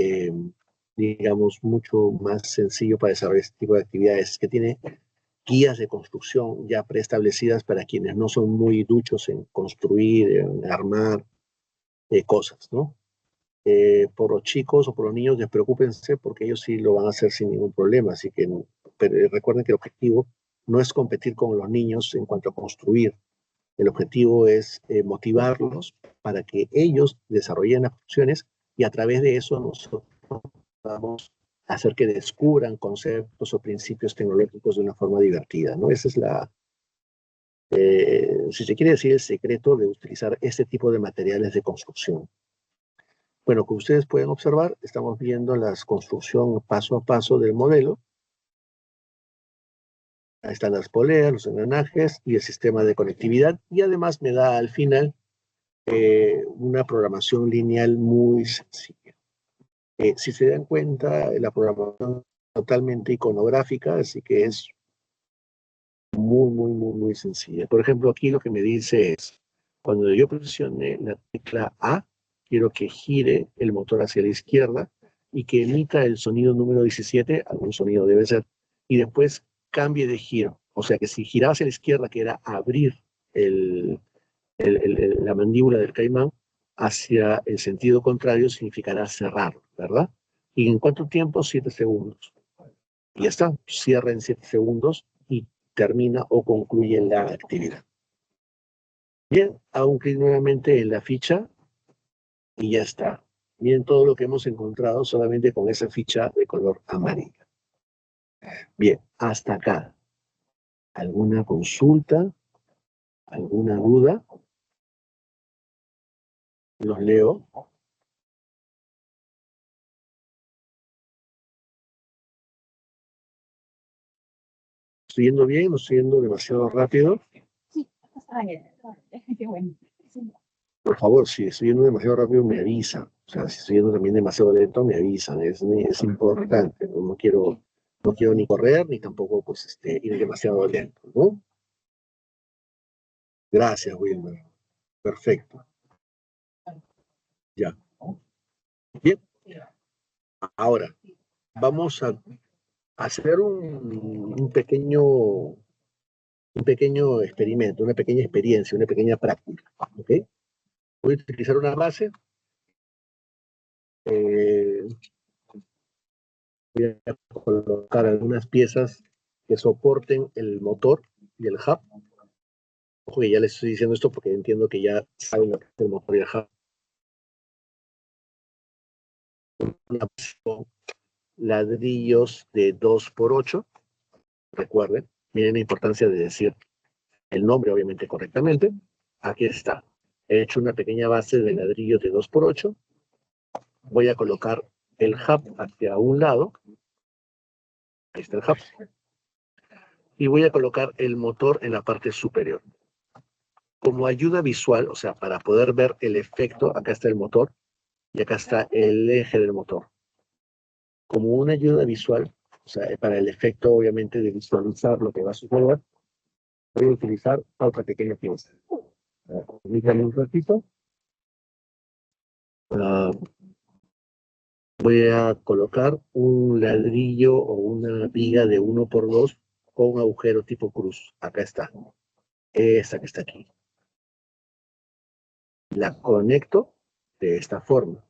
Speaker 1: digamos, mucho más sencillo para desarrollar este tipo de actividades, que tiene guías de construcción ya preestablecidas para quienes no son muy duchos en construir, en armar cosas, ¿no? Por los chicos o por los niños, despreocúpense porque ellos sí lo van a hacer sin ningún problema. Así que pero recuerden que el objetivo no es competir con los niños en cuanto a construir. El objetivo es motivarlos para que ellos desarrollen las funciones y a través de eso nosotros vamos a hacer que descubran conceptos o principios tecnológicos de una forma divertida, ¿no? Esa es si se quiere decir, el secreto de utilizar este tipo de materiales de construcción. Bueno, como ustedes pueden observar, estamos viendo la construcción paso a paso del modelo Ahí están las poleas, los engranajes y el sistema de conectividad. Y además me da al final una programación lineal muy sencilla. Si se dan cuenta, la programación es totalmente iconográfica, así que es muy sencilla. Por ejemplo, aquí lo que me dice es, cuando yo presione la tecla A, quiero que gire el motor hacia la izquierda y que emita el sonido número 17, algún sonido debe ser, y después cambie de giro. O sea que si giraba hacia la izquierda, que era abrir el, la mandíbula del caimán, hacia el sentido contrario significará cerrar, ¿verdad? ¿Y en cuánto tiempo? 7 segundos. Y ya está, cierra en 7 segundos y termina o concluye la actividad. Bien, hago un clic nuevamente en la ficha y ya está. Miren todo lo que hemos encontrado solamente con esa ficha de color amarillo. Bien, hasta acá. ¿Alguna consulta? ¿Alguna duda? Los leo. ¿Estoy yendo bien? ¿No estoy yendo demasiado rápido? Por favor, si estoy yendo demasiado rápido, me avisa. O sea, si estoy yendo también demasiado lento, me avisan. Es importante. ¿No? No quiero ni correr, ni tampoco pues, ir demasiado lento, ¿no? Gracias, Wilmer. Perfecto. Ya. Bien. Ahora, vamos a hacer un pequeño experimento, una pequeña experiencia, una pequeña práctica. ¿Ok? Voy a utilizar una base. Eh, Voy a colocar algunas piezas que soporten el motor y el hub. Ojo que ya les estoy diciendo esto porque entiendo que ya saben lo que es el motor y el hub. Ladrillos de 2x8. Recuerden, miren la importancia de decir el nombre obviamente correctamente. Aquí está. He hecho una pequeña base de ladrillos de 2x8. Voy a colocar el hub hacia un lado. Ahí está el hub. Y voy a colocar el motor en la parte superior. Como ayuda visual, o sea, para poder ver el efecto, acá está el motor y acá está el eje del motor. Como una ayuda visual, o sea, para el efecto obviamente de visualizar lo que va a suceder, voy a utilizar otra pequeña pieza. Permítanme un ratito. Voy a colocar un ladrillo o una viga de 1x2 con un agujero tipo cruz. Acá está. Esta que está aquí. La conecto de esta forma.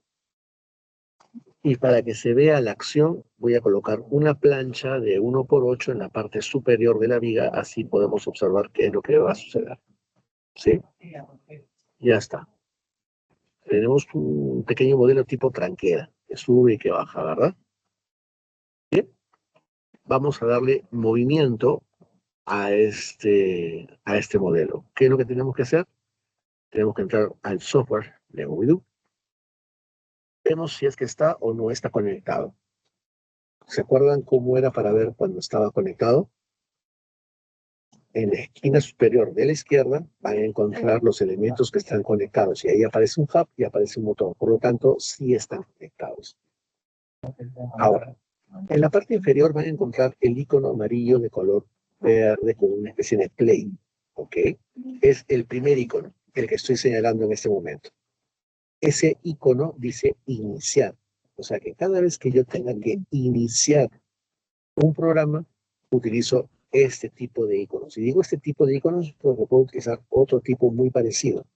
Speaker 1: Y para que se vea la acción, voy a colocar una plancha de 1x8 en la parte superior de la viga, así podemos observar qué es lo que va a suceder. ¿Sí? Ya está. Tenemos un pequeño modelo tipo tranquera, que sube y que baja, ¿verdad? Bien. Vamos a darle movimiento a este modelo. ¿Qué es lo que tenemos que hacer? Tenemos que entrar al software de Movidu. Vemos si es que está o no está conectado. ¿Se acuerdan cómo era para ver cuando estaba conectado? En la esquina superior de la izquierda van a encontrar los elementos que están conectados y ahí aparece un hub y aparece un motor. Por lo tanto, sí están conectados. Ahora, en la parte inferior van a encontrar el icono amarillo de color verde con una especie de play. ¿Ok? Es el primer icono, el que estoy señalando en este momento. Ese icono dice iniciar. O sea que cada vez que yo tenga que iniciar un programa, utilizo este tipo de iconos. Si digo este tipo de iconos, pues puedo utilizar otro tipo muy parecido,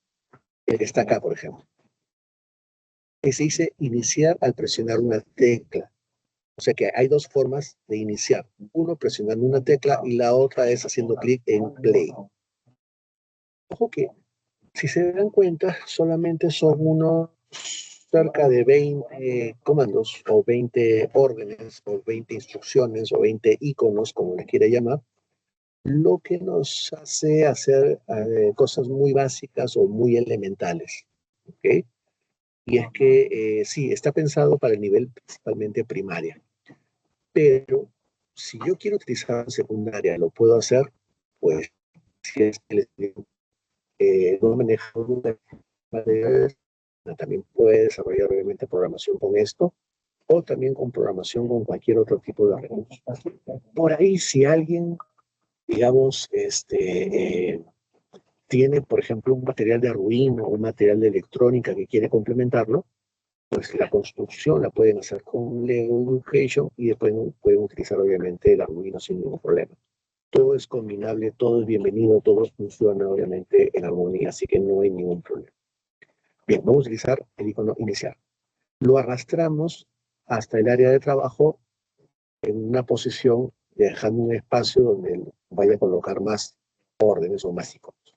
Speaker 1: el que está acá, por ejemplo. Que se dice iniciar al presionar una tecla. O sea que hay dos formas de iniciar. Uno presionando una tecla y la otra es haciendo clic en play. Ojo que, si se dan cuenta, solamente son unos cerca de 20 comandos o 20 órdenes o 20 instrucciones o 20 iconos, como le quiera llamar, lo que nos hace hacer cosas muy básicas o muy elementales. ¿Okay? Y es que sí, está pensado para el nivel principalmente primaria, pero si yo quiero utilizar secundaria, ¿lo puedo hacer? Pues si es que no maneja materiales, también puede desarrollar obviamente programación con esto, o también con programación con cualquier otro tipo de recursos. Por ahí, si alguien, digamos, tiene, por ejemplo, un material de Arduino o un material de electrónica que quiere complementarlo, pues la construcción la pueden hacer con Lego Education y después pueden utilizar obviamente el Arduino sin ningún problema. Todo es combinable, todo es bienvenido, todo funciona obviamente en armonía, así que no hay ningún problema. Bien, vamos a utilizar el icono inicial. Lo arrastramos hasta el área de trabajo en una posición, dejando un espacio donde vaya a colocar más órdenes o más iconos.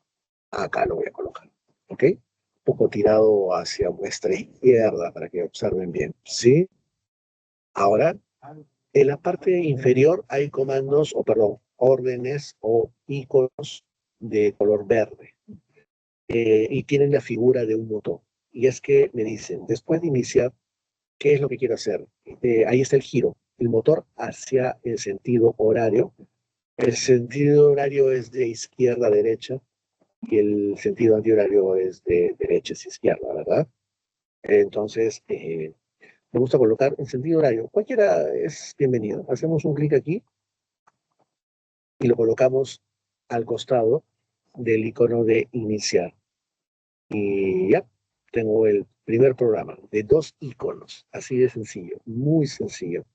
Speaker 1: Acá lo voy a colocar, ¿ok? Un poco tirado hacia vuestra izquierda para que observen bien, ¿sí? Ahora, en la parte inferior hay comandos, o perdón, órdenes o iconos de color verde. Y tienen la figura de un motor. Y es que me dicen, después de iniciar, ¿qué es lo que quiero hacer? Ahí está el giro, el motor hacia el sentido horario. El sentido horario es de izquierda a derecha y el sentido antihorario es de derecha hacia izquierda, ¿verdad? Entonces, me gusta colocar en sentido horario. Cualquiera es bienvenido. Hacemos un clic aquí y lo colocamos al costado del icono de iniciar. Y ya, tengo el primer programa de 2 iconos. Así de sencillo, muy sencillo.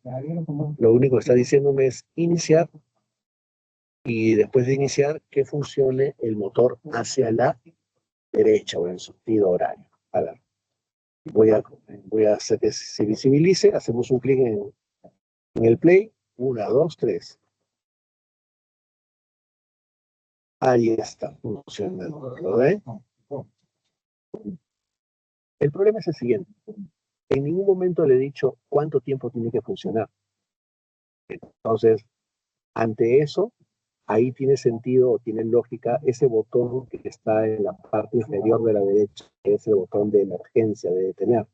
Speaker 1: Lo único que está diciéndome es iniciar y después de iniciar que funcione el motor hacia la derecha o en sentido horario. A ver, voy a hacer que se visibilice. Hacemos un clic en el play. 1, 2, 3. Ahí está funcionando. ¿Lo ven? El problema es el siguiente. En ningún momento le he dicho cuánto tiempo tiene que funcionar. Entonces, ante eso, ahí tiene sentido o tiene lógica ese botón que está en la parte inferior de la derecha, que es el botón de emergencia, de detener.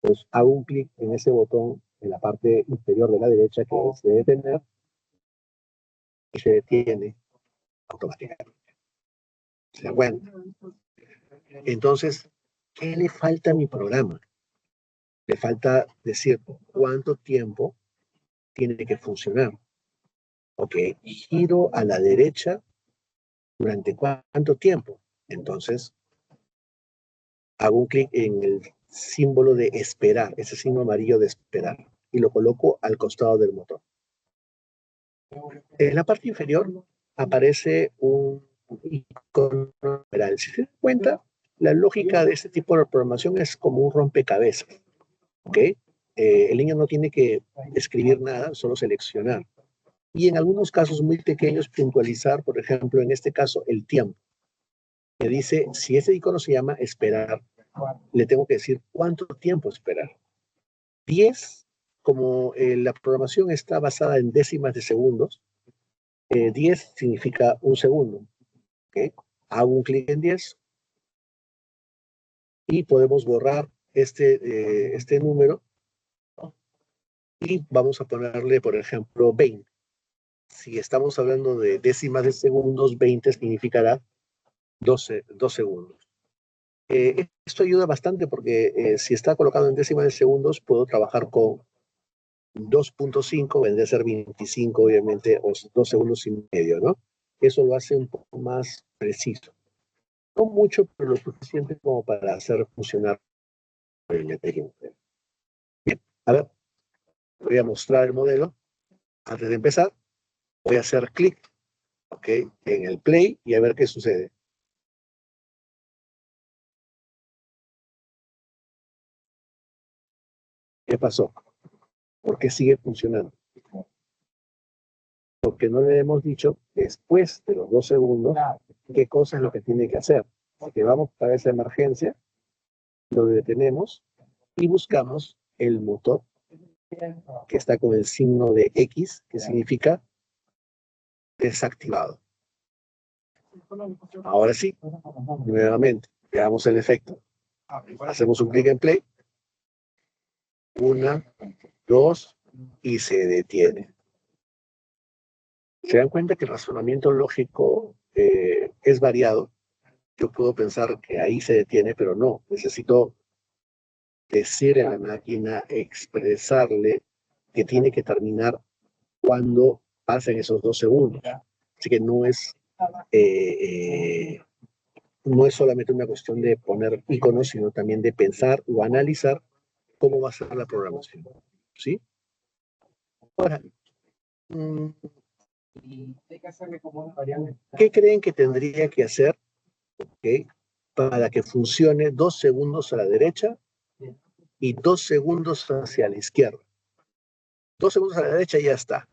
Speaker 1: Entonces, hago un clic en ese botón en la parte inferior de la derecha, que es de detener, y se detiene automáticamente. ¿Se da cuenta? Entonces, ¿qué le falta a mi programa? Le falta decir cuánto tiempo tiene que funcionar. Ok, giro a la derecha durante cuánto tiempo. Entonces, hago un clic en el símbolo de esperar, ese signo amarillo de esperar, y lo coloco al costado del motor. En la parte inferior aparece un icono numeral. Si se dan cuenta, la lógica de este tipo de programación es como un rompecabezas. ¿Ok? El niño no tiene que escribir nada, solo seleccionar. Y en algunos casos muy pequeños, puntualizar, por ejemplo, en este caso, el tiempo. Me dice, si ese icono se llama esperar, le tengo que decir cuánto tiempo esperar. 10, como la programación está basada en décimas de segundos, 10 significa un segundo. ¿Okay? Hago un clic en 10 y podemos borrar este número y vamos a ponerle, por ejemplo, 20. Si estamos hablando de décimas de segundos, 20 significará 2 segundos. Esto ayuda bastante porque si está colocado en décimas de segundos, puedo trabajar con 2.5, vendría a ser 25, obviamente, o 2 segundos y medio, ¿no? Eso lo hace un poco más preciso. No mucho, pero lo suficiente como para hacer funcionar el meterio. Bien, a ver, voy a mostrar el modelo. Antes de empezar, voy a hacer clic, ¿ok? En el play y a ver qué sucede. ¿Qué pasó? ¿Por qué sigue funcionando? Porque no le hemos dicho después de los 2 segundos qué cosa es lo que tiene que hacer. Porque vamos para esa emergencia, lo detenemos y buscamos el motor que está con el signo de X, que significa desactivado. Ahora sí, nuevamente, veamos el efecto. Hacemos un clic en play. 1, 2 y se detiene. Se dan cuenta que el razonamiento lógico es variado. Yo puedo pensar que ahí se detiene, pero no. Necesito decir a la máquina, expresarle que tiene que terminar cuando pasen esos 2 segundos. Así que no es solamente una cuestión de poner iconos, sino también de pensar o analizar cómo va a ser la programación. ¿Sí? Ahora, ¿qué creen que tendría que hacer, okay, para que funcione 2 segundos a la derecha y 2 segundos hacia la izquierda? 2 segundos a la derecha y ya está.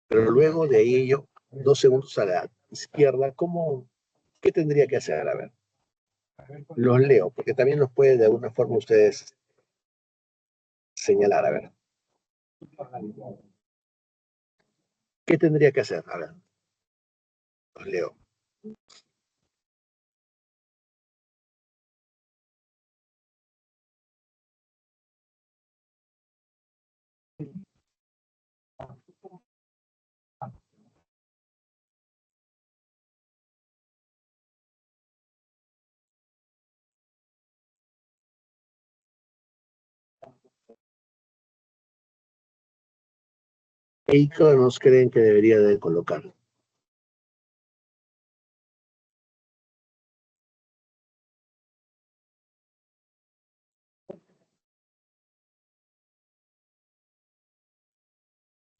Speaker 1: Pero luego de ello, 2 segundos a la izquierda, ¿qué tendría que hacer? A ver, los leo, porque también los puede de alguna forma ustedes señalar. A ver, ¿qué tendría que hacer? A ver, los leo. ¿Qué iconos creen que debería de colocar?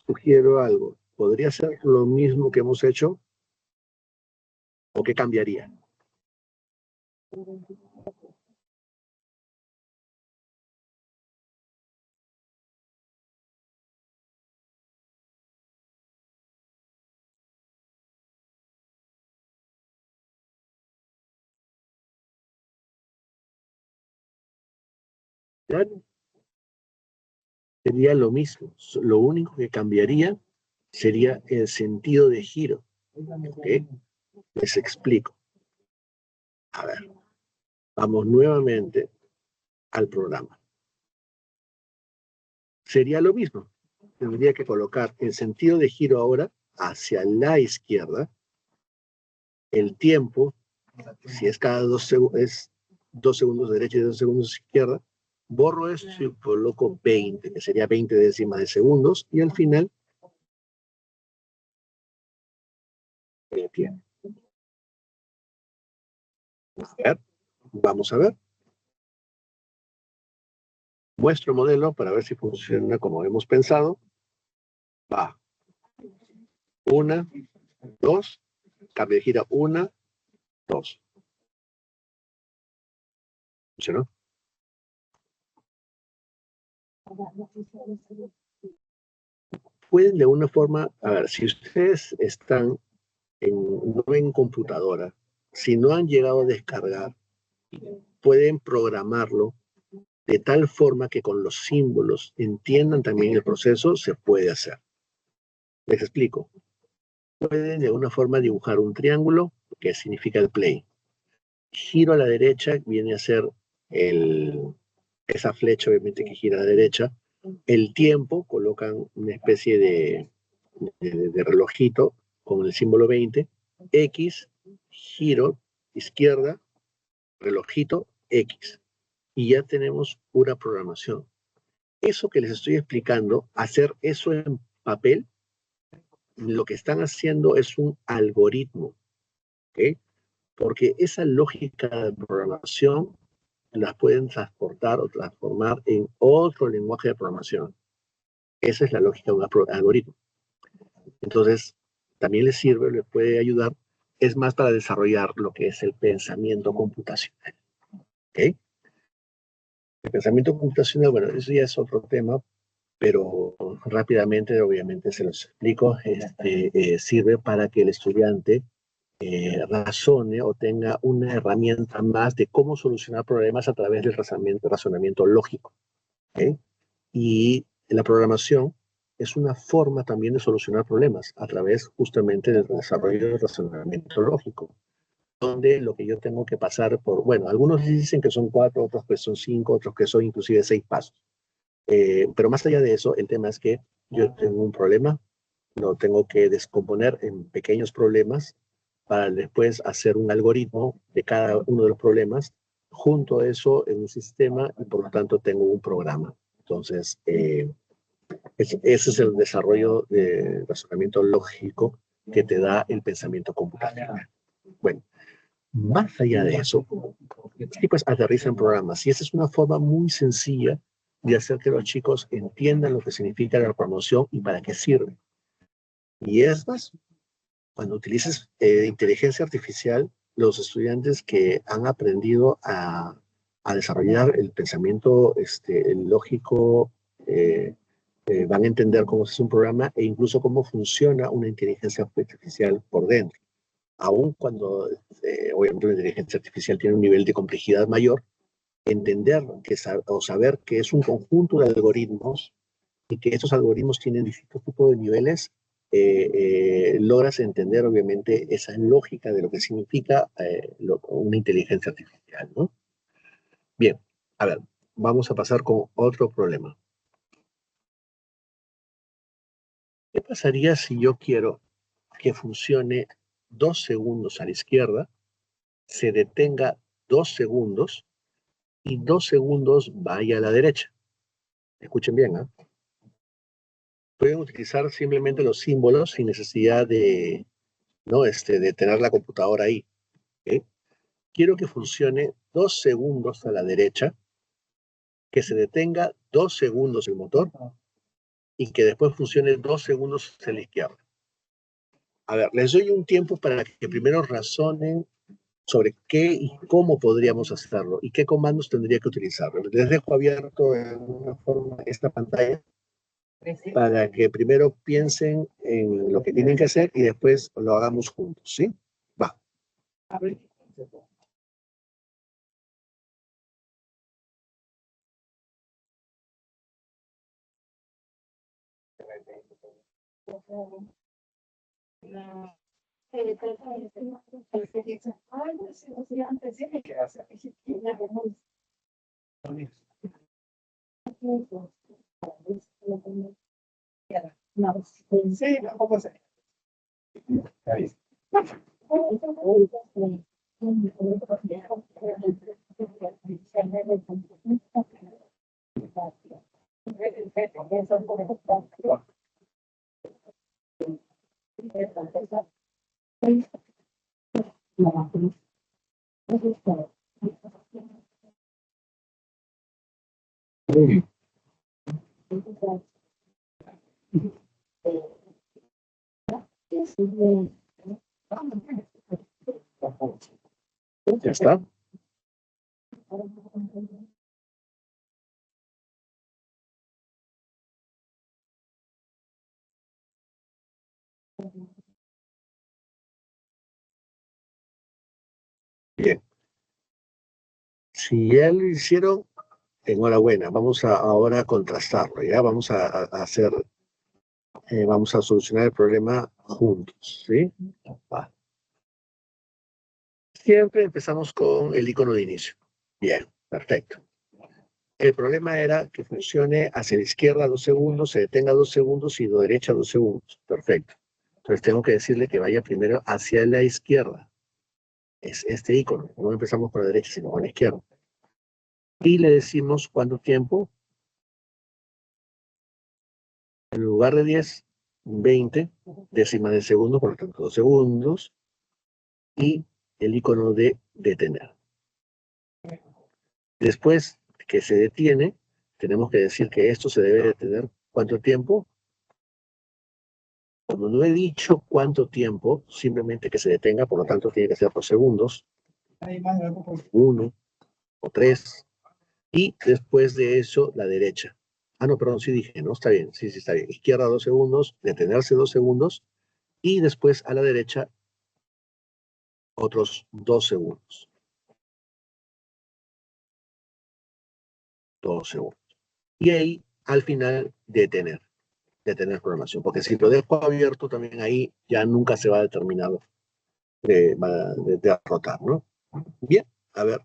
Speaker 1: Sugiero algo. ¿Podría ser lo mismo que hemos hecho o qué cambiaría? ¿Ya? Sería lo mismo. Lo único que cambiaría sería el sentido de giro. ¿Okay? Les explico. A ver, vamos nuevamente al programa. Sería lo mismo. Tendría que colocar el sentido de giro ahora hacia la izquierda, el tiempo, si es cada 2 segundos, es 2 segundos derecha y 2 segundos izquierda, borro esto y coloco 20, que sería 20 décimas de segundos, y al final tiene. Vamos a ver. Muestro modelo para ver si funciona como hemos pensado. Va. 1, 2, cambio de gira, 1, 2. ¿Funcionó? Pueden de una forma, a ver, si ustedes están no en computadora, si no han llegado a descargar, pueden programarlo de tal forma que con los símbolos entiendan también el proceso, se puede hacer. Les explico. Pueden de una forma dibujar un triángulo, que significa el play. Giro a la derecha viene a ser esa flecha, obviamente, que gira a la derecha. El tiempo, colocan una especie de relojito con el símbolo 20. X, giro, izquierda, relojito, X. Y ya tenemos una programación. Eso que les estoy explicando, hacer eso en papel, lo que están haciendo es un algoritmo, ¿ok? Porque esa lógica de programación las pueden transportar o transformar en otro lenguaje de programación. Esa es la lógica de un algoritmo. Entonces, también les sirve, les puede ayudar, es más para desarrollar lo que es el pensamiento computacional. ¿Ok? El pensamiento computacional, bueno, eso ya es otro tema, pero rápidamente, obviamente, se los explico. Sirve para que el estudiante razone o tenga una herramienta más de cómo solucionar problemas a través del razonamiento lógico. ¿Okay? Y la programación es una forma también de solucionar problemas a través justamente del desarrollo del razonamiento lógico, donde lo que yo tengo que pasar por, bueno, algunos dicen que son 4, otros que son 5, otros que son inclusive 6 pasos. Pero más allá de eso, el tema es que yo tengo un problema, Lo tengo que descomponer en pequeños problemas para después hacer un algoritmo de cada uno de los problemas, junto a eso en un sistema y por lo tanto tengo un programa. Entonces, ese es el desarrollo de razonamiento lógico que te da el pensamiento computacional. Bueno, más allá de eso, los chicos aterrizan programas y esa es una forma muy sencilla de hacer que los chicos entiendan lo que significa la programación y para qué sirve. Y es más, cuando utilices inteligencia artificial, los estudiantes que han aprendido a desarrollar el pensamiento el lógico van a entender cómo es un programa e incluso cómo funciona una inteligencia artificial por dentro. Aun cuando, obviamente, la inteligencia artificial tiene un nivel de complejidad mayor, entender o saber que es un conjunto de algoritmos y que estos algoritmos tienen distintos tipos de niveles, logras entender, obviamente, esa lógica de lo que significa una inteligencia artificial, ¿no? Bien, a ver, vamos a pasar con otro problema. ¿Qué pasaría si yo quiero que funcione 2 segundos a la izquierda, se detenga 2 segundos y 2 segundos vaya a la derecha? Escuchen bien, ¿eh? Pueden utilizar simplemente los símbolos sin necesidad de, ¿no? De tener la computadora ahí. ¿Okay? Quiero que funcione 2 segundos a la derecha, que se detenga 2 segundos el motor y que después funcione 2 segundos a la izquierda. A ver, les doy un tiempo para que primero razonen sobre qué y cómo podríamos hacerlo y qué comandos tendría que utilizar. Les dejo abierto en una forma esta pantalla para que primero piensen en lo que tienen que hacer y después lo hagamos juntos, ¿sí? Va. ¿Ya está? Bien. Si ya lo hicieron, enhorabuena. Vamos ahora a contrastarlo, ¿ya? Vamos a hacer, vamos a solucionar el problema juntos, ¿sí? Va. Siempre empezamos con el icono de inicio. Bien, perfecto. El problema era que funcione hacia la izquierda 2 segundos, se detenga 2 segundos y de derecha 2 segundos. Perfecto. Entonces tengo que decirle que vaya primero hacia la izquierda. Es este icono. No empezamos con la derecha, sino con la izquierda. Y le decimos cuánto tiempo. En lugar de 10, 20 décimas de segundo, por lo tanto 2 segundos. Y el icono de detener. Después que se detiene, tenemos que decir que esto se debe detener. ¿Cuánto tiempo? Como no he dicho cuánto tiempo, simplemente que se detenga, por lo tanto tiene que ser por segundos, 1 o 3, y después de eso la derecha. Ah, no, perdón, sí dije, ¿no? Está bien, sí, está bien. Izquierda 2 segundos, detenerse 2 segundos, y después a la derecha otros 2 segundos. 2 segundos. Y ahí, al final, detener programación, porque si lo dejo abierto también ahí ya nunca se va a determinar de derrotar, ¿no? Bien, a ver,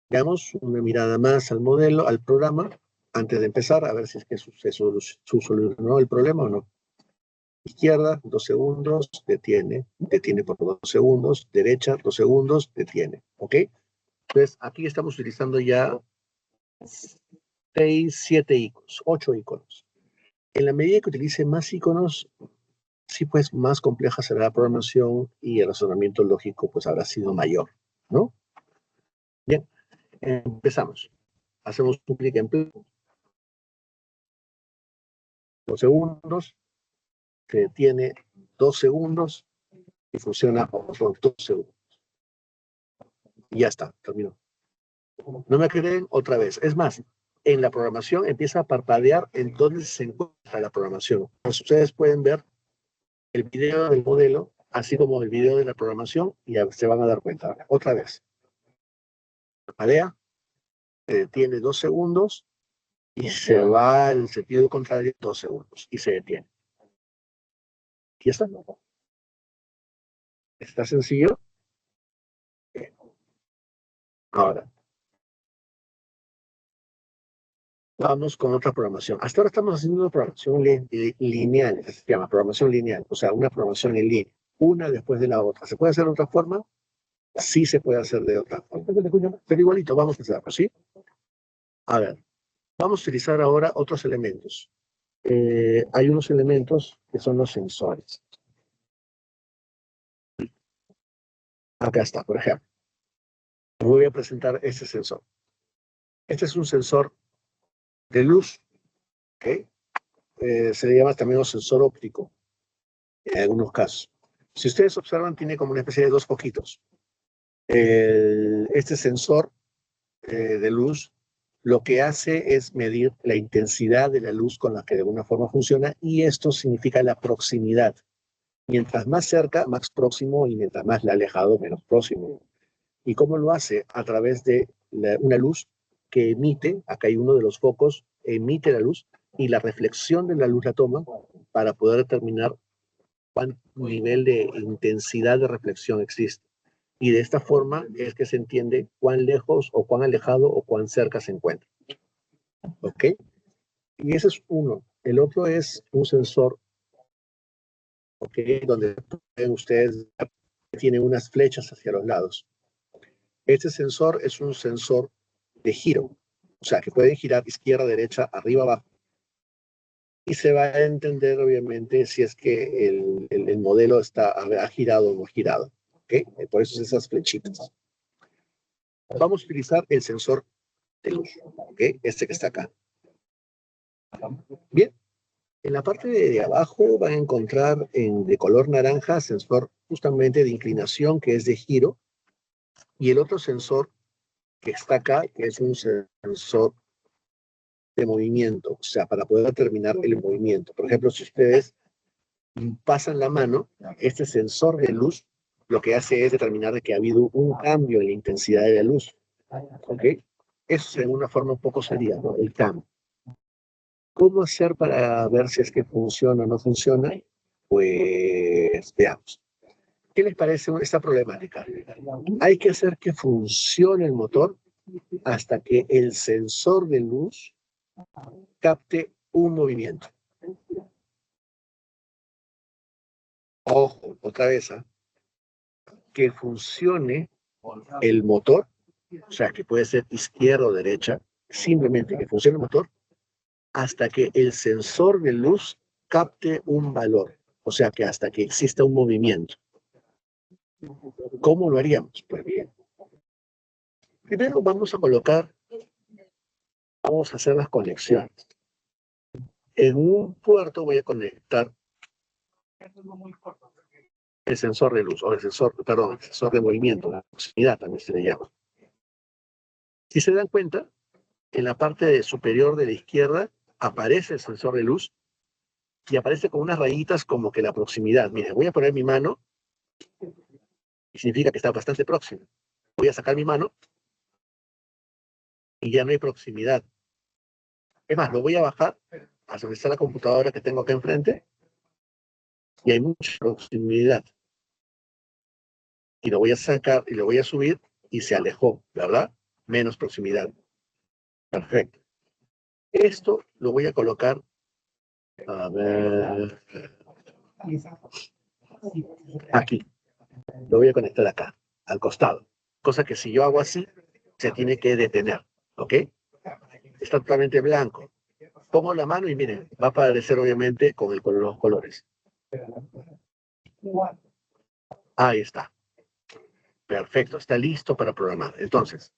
Speaker 1: damos una mirada más al modelo, al programa, antes de empezar, a ver si es que se solucionó el problema o no. Izquierda, 2 segundos, detiene por 2 segundos, derecha, 2 segundos, detiene, ¿ok? Entonces, aquí estamos utilizando ya 6, 7 iconos, 8 iconos. En la medida que utilice más iconos, sí, pues más compleja será la programación y el razonamiento lógico pues habrá sido mayor, ¿no? Bien, empezamos. Hacemos un clic en play, 2 segundos, se detiene 2 segundos y funciona otros 2 segundos. Y ya está, terminó. No me creen otra vez. Es más, en la programación empieza a parpadear en donde se encuentra la programación. Pues ustedes pueden ver el video del modelo, así como el video de la programación, y ya se van a dar cuenta. Otra vez. Parpadea, se detiene 2 segundos y se va en sentido contrario 2 segundos y se detiene. Y ya está. Está sencillo. Ahora, vamos con otra programación. Hasta ahora estamos haciendo una programación lineal, se llama programación lineal, o sea, una programación en línea, una después de la otra. ¿Se puede hacer de otra forma? Sí se puede hacer de otra forma. Pero igualito, vamos a hacerlo, ¿sí? A ver, vamos a utilizar ahora otros elementos. Hay unos elementos que son los sensores. Acá está, por ejemplo. Voy a presentar este sensor. Este es un sensor de luz, ¿ok? Se le llama también un sensor óptico, en algunos casos. Si ustedes observan, tiene como una especie de dos foquitos. Este sensor de luz lo que hace es medir la intensidad de la luz con la que de alguna forma funciona, y esto significa la proximidad. Mientras más cerca, más próximo, y mientras más alejado, menos próximo. ¿Y cómo lo hace? A través de una luz que emite, acá hay uno de los focos, emite la luz y la reflexión de la luz la toma para poder determinar cuán nivel de intensidad de reflexión existe. Y de esta forma es que se entiende cuán lejos o cuán alejado o cuán cerca se encuentra. ¿Ok? Y ese es uno. El otro es un sensor, ¿ok? Donde pueden ustedes ver que tiene unas flechas hacia los lados. Este sensor es un sensor de giro, o sea, que pueden girar izquierda, derecha, arriba, abajo. Y se va a entender, obviamente, si es que el modelo ha girado o no ha girado. ¿Ok? Por eso es esas flechitas. Vamos a utilizar el sensor de luz, ¿ok? Este que está acá. Bien, en la parte de abajo van a encontrar de color naranja sensor justamente de inclinación, que es de giro, y el otro sensor que está acá, que es un sensor de movimiento, o sea, para poder determinar el movimiento. Por ejemplo, si ustedes pasan la mano, este sensor de luz lo que hace es determinar de que ha habido un cambio en la intensidad de la luz. ¿Ok? Eso de una forma un poco sería, ¿no? El cambio. ¿Cómo hacer para ver si es que funciona o no funciona? Pues veamos. ¿Qué les parece esta problemática? Hay que hacer que funcione el motor hasta que el sensor de luz capte un movimiento. Ojo, otra vez, ¿eh? Que funcione el motor, o sea, que puede ser izquierda o derecha, simplemente que funcione el motor hasta que el sensor de luz capte un valor, o sea, que hasta que exista un movimiento. ¿Cómo lo haríamos? Pues bien, primero vamos a hacer las conexiones. En un puerto voy a conectar el sensor de luz, o el sensor, perdón, el sensor de movimiento, la proximidad también se le llama. Si se dan cuenta, en la parte superior de la izquierda aparece el sensor de luz y aparece con unas rayitas como que la proximidad. Miren, voy a poner mi mano y significa que está bastante próximo. Voy a sacar mi mano y ya no hay proximidad. Es más, lo voy a bajar a donde está la computadora que tengo acá enfrente y hay mucha proximidad. Y lo voy a sacar y lo voy a subir y se alejó, ¿verdad? Menos proximidad. Perfecto. Esto lo voy a colocar, a ver, Aquí. Lo voy a conectar acá, al costado. Cosa que si yo hago así, se tiene que detener. ¿Ok? Está totalmente blanco. Pongo la mano y miren, va a aparecer obviamente con los colores. Ahí está. Perfecto, está listo para programar. Entonces,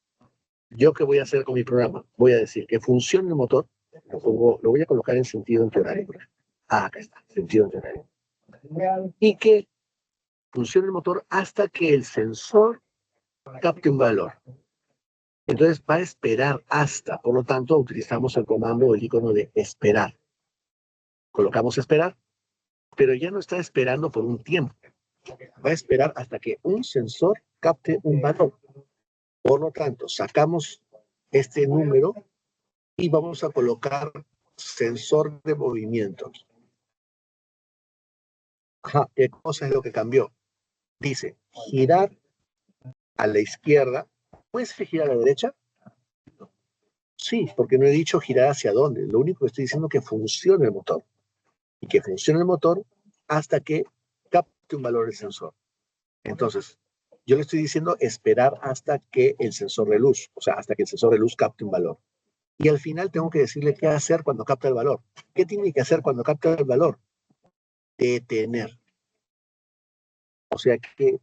Speaker 1: ¿yo qué voy a hacer con mi programa? Voy a decir que funcione el motor, lo voy a colocar en sentido antihorario. Acá está, sentido antihorario. Y que funcione el motor hasta que el sensor capte un valor. Entonces va a esperar hasta, por lo tanto, utilizamos el comando o el icono de esperar. Colocamos esperar, pero ya no está esperando por un tiempo. Va a esperar hasta que un sensor capte un valor. Por lo tanto, sacamos este número y vamos a colocar sensor de movimiento. Ajá, ¿qué cosa es lo que cambió? Dice, girar a la izquierda. ¿Puedes girar a la derecha? Sí, porque no he dicho girar hacia dónde. Lo único que estoy diciendo es que funcione el motor. Y que funcione el motor hasta que capte un valor del sensor. Entonces, yo le estoy diciendo esperar hasta que el sensor de luz, o sea, hasta que el sensor de luz capte un valor. Y al final tengo que decirle qué hacer cuando capta el valor. ¿Qué tiene que hacer cuando capta el valor? Detener. O sea que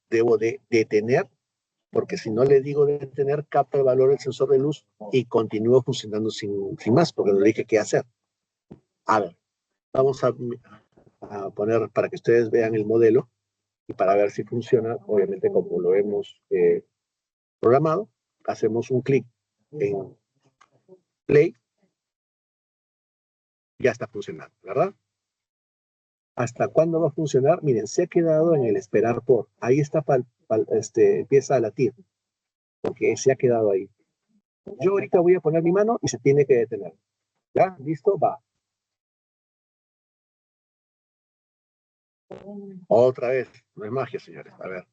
Speaker 1: debo de detener, porque si no le digo detener, capta el valor del sensor de luz y continúa funcionando sin más, porque no le dije qué hacer. A ver, vamos a poner para que ustedes vean el modelo y para ver si funciona, obviamente como lo hemos programado, hacemos un clic en play, ya está funcionando, ¿verdad? ¿Hasta cuándo va a funcionar? Miren, se ha quedado en el esperar por. Ahí está, empieza a latir, porque se ha quedado ahí. Yo ahorita voy a poner mi mano y se tiene que detener. ¿Ya? ¿Listo? Va. Otra vez. No es magia, señores. A ver.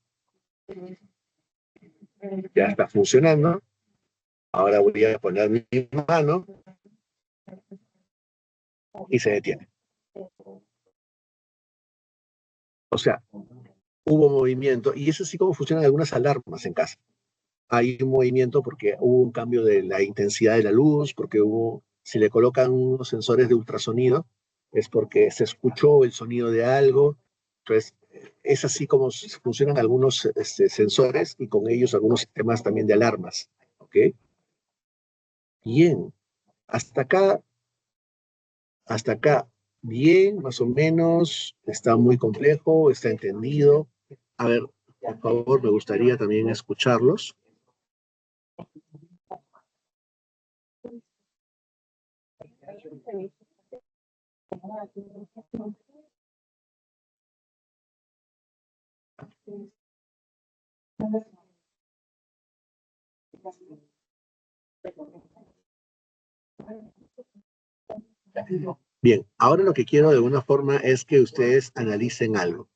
Speaker 1: Ya está funcionando. Ahora voy a poner mi mano y se detiene. O sea, hubo movimiento. Y eso sí como funcionan algunas alarmas en casa. Hay un movimiento porque hubo un cambio de la intensidad de la luz, porque si le colocan unos sensores de ultrasonido, es porque se escuchó el sonido de algo. Entonces, es así como funcionan algunos sensores y con ellos algunos sistemas también de alarmas. ¿Ok? Bien. Hasta acá, bien, más o menos. Está muy complejo, está entendido. A ver, por favor, me gustaría también escucharlos. Bien, ahora lo que quiero de alguna forma es que ustedes analicen algo.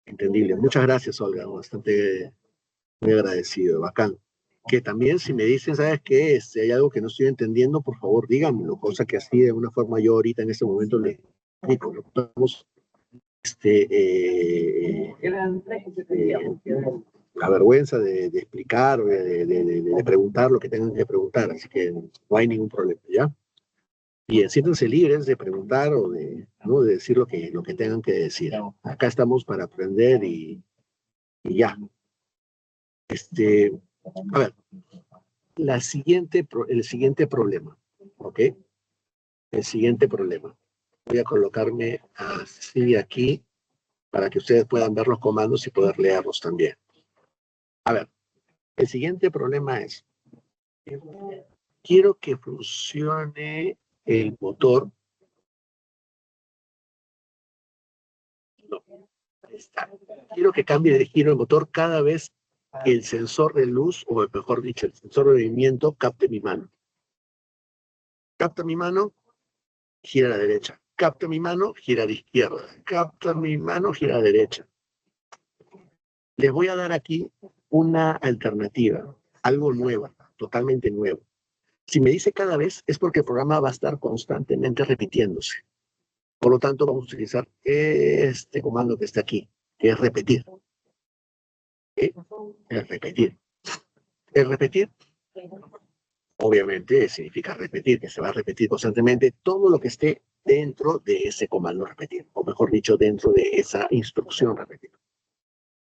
Speaker 1: Entendible. Muchas gracias, Olga. Bastante muy agradecido. Bacán. Que también si me dicen, ¿sabes qué? Hay algo que no estoy entendiendo, por favor, díganmelo. Cosa que así de alguna forma yo ahorita en este momento le explico. Lo que estamos la vergüenza de explicar o de preguntar lo que tengan que preguntar. Así que no hay ningún problema, ¿ya? Y siéntanse libres de preguntar o ¿no? de decir lo que tengan que decir. Acá estamos para aprender y ya. A ver, el siguiente problema, ¿ok? El siguiente problema. Voy a colocarme así aquí para que ustedes puedan ver los comandos y poder leerlos también. A ver, el siguiente problema es, quiero que funcione el motor. No, ahí está. Quiero que cambie de giro el motor cada vez que el sensor de luz, o mejor dicho, el sensor de movimiento capte mi mano. Capta mi mano, gira a la derecha. Capta mi mano, gira a la izquierda. Capta mi mano, gira a la derecha. Les voy a dar aquí una alternativa, algo nuevo, totalmente nuevo. Si me dice cada vez, es porque el programa va a estar constantemente repitiéndose. Por lo tanto, vamos a utilizar este comando que está aquí, que es repetir. ¿Eh? El repetir. El repetir, obviamente, significa repetir, que se va a repetir constantemente todo lo que esté dentro de ese comando repetir, o mejor dicho, dentro de esa instrucción repetir.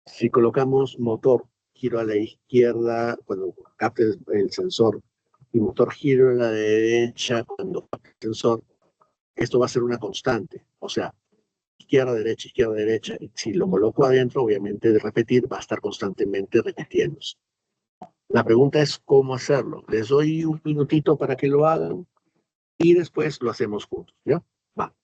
Speaker 1: Si colocamos motor giro a la izquierda cuando capte el sensor y motor giro a la derecha cuando capte el sensor, esto va a ser una constante. O sea, izquierda, derecha, izquierda, derecha. Y si lo coloco adentro, obviamente de repetir va a estar constantemente repitiéndose. La pregunta es cómo hacerlo. Les doy un minutito para que lo hagan y después lo hacemos juntos, ¿ya? Va.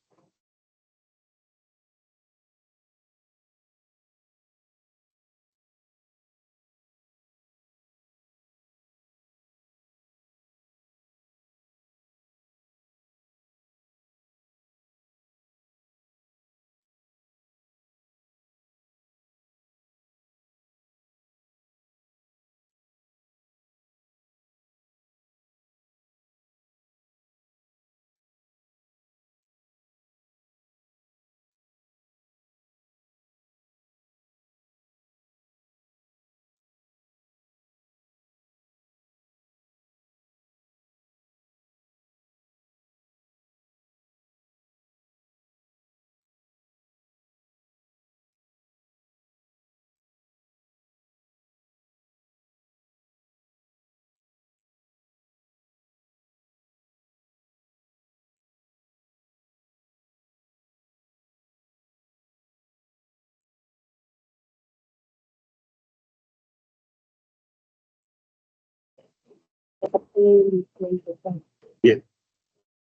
Speaker 1: Bien,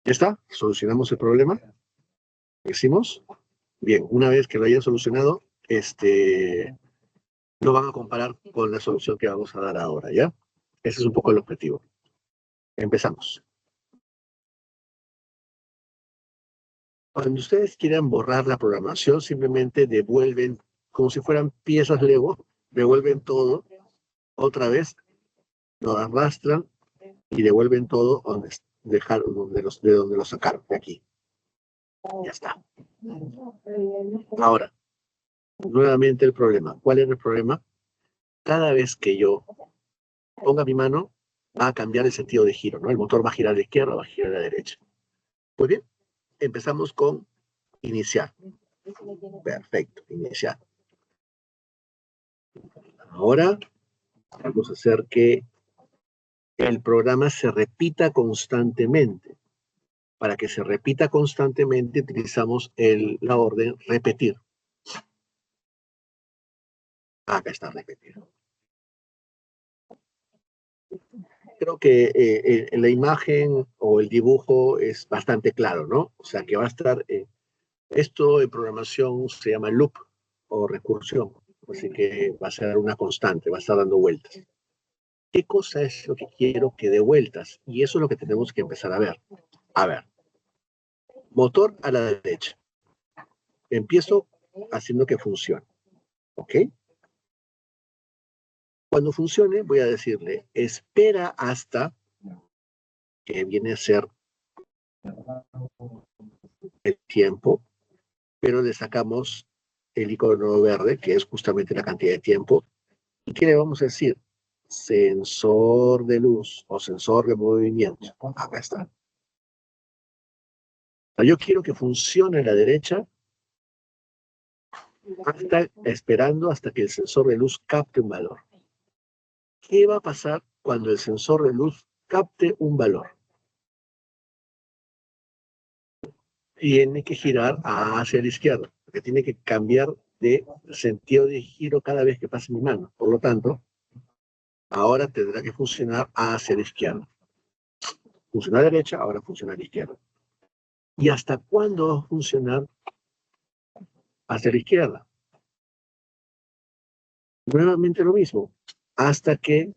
Speaker 1: ¿ya está? ¿Solucionamos el problema? ¿Hicimos? Bien, una vez que lo hayan solucionado, lo van a comparar con la solución que vamos a dar ahora, ¿ya? Ese es un poco el objetivo. Empezamos. Cuando ustedes quieran borrar la programación, simplemente devuelven, como si fueran piezas Lego, devuelven todo, otra vez, lo arrastran y devuelven todo donde dejaron, de donde lo sacaron, de aquí. Ya está. Ahora, nuevamente el problema. ¿Cuál es el problema? Cada vez que yo ponga mi mano, va a cambiar el sentido de giro, ¿no? El motor va a girar a la izquierda, va a girar a la derecha. Muy bien, empezamos con iniciar. Perfecto, iniciar. Ahora vamos a hacer que el programa se repita constantemente. Para que se repita constantemente utilizamos la orden repetir. Acá está repetir. Creo que la imagen o el dibujo es bastante claro, ¿no? O sea que va a estar, esto en programación se llama loop o recursión, así que va a ser una constante, va a estar dando vueltas. ¿Qué cosa es lo que quiero que dé vueltas? Y eso es lo que tenemos que empezar a ver. A ver, motor a la derecha. Empiezo haciendo que funcione, ¿ok? Cuando funcione, voy a decirle, espera hasta que viene a ser el tiempo, pero le sacamos el icono verde, que es justamente la cantidad de tiempo. ¿Y qué le vamos a decir? Sensor de luz o sensor de movimiento. Acá está. Yo quiero que funcione a la derecha esperando hasta que el sensor de luz capte un valor. ¿Qué va a pasar cuando el sensor de luz capte un valor? Tiene que girar hacia la izquierda, porque tiene que cambiar de sentido de giro cada vez que pase mi mano. Por lo tanto, ahora tendrá que funcionar hacia la izquierda. Funciona a la derecha, ahora funciona a la izquierda. ¿Y hasta cuándo va a funcionar hacia la izquierda? Nuevamente lo mismo, hasta que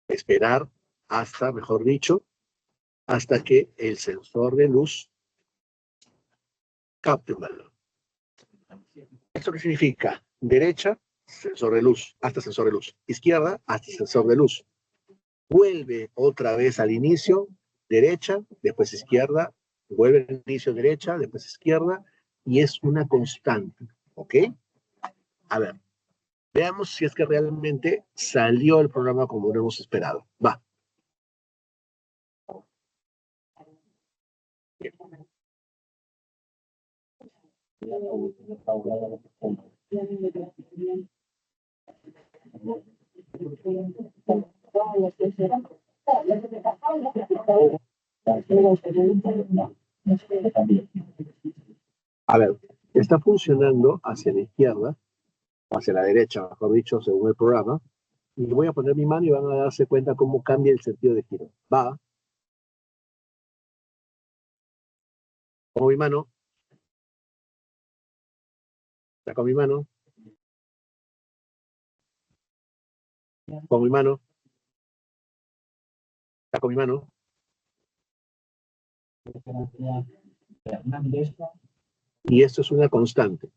Speaker 1: esperar, hasta, mejor dicho, hasta que el sensor de luz capte un valor. ¿Esto qué significa? Derecha, sensor de luz, hasta sensor de luz. Izquierda, hasta sensor de luz. Vuelve otra vez al inicio, derecha, después izquierda, vuelve al inicio derecha, después izquierda, y es una constante, ¿ok? A ver, veamos si es que realmente salió el programa como lo hemos esperado. Va. A ver, está funcionando hacia la izquierda, o hacia la derecha, mejor dicho, según el programa, y voy a poner mi mano y van a darse cuenta cómo cambia el sentido de giro. Va, pongo mi mano, saco mi mano, pongo mi mano, saco mi mano, y esto es una constante.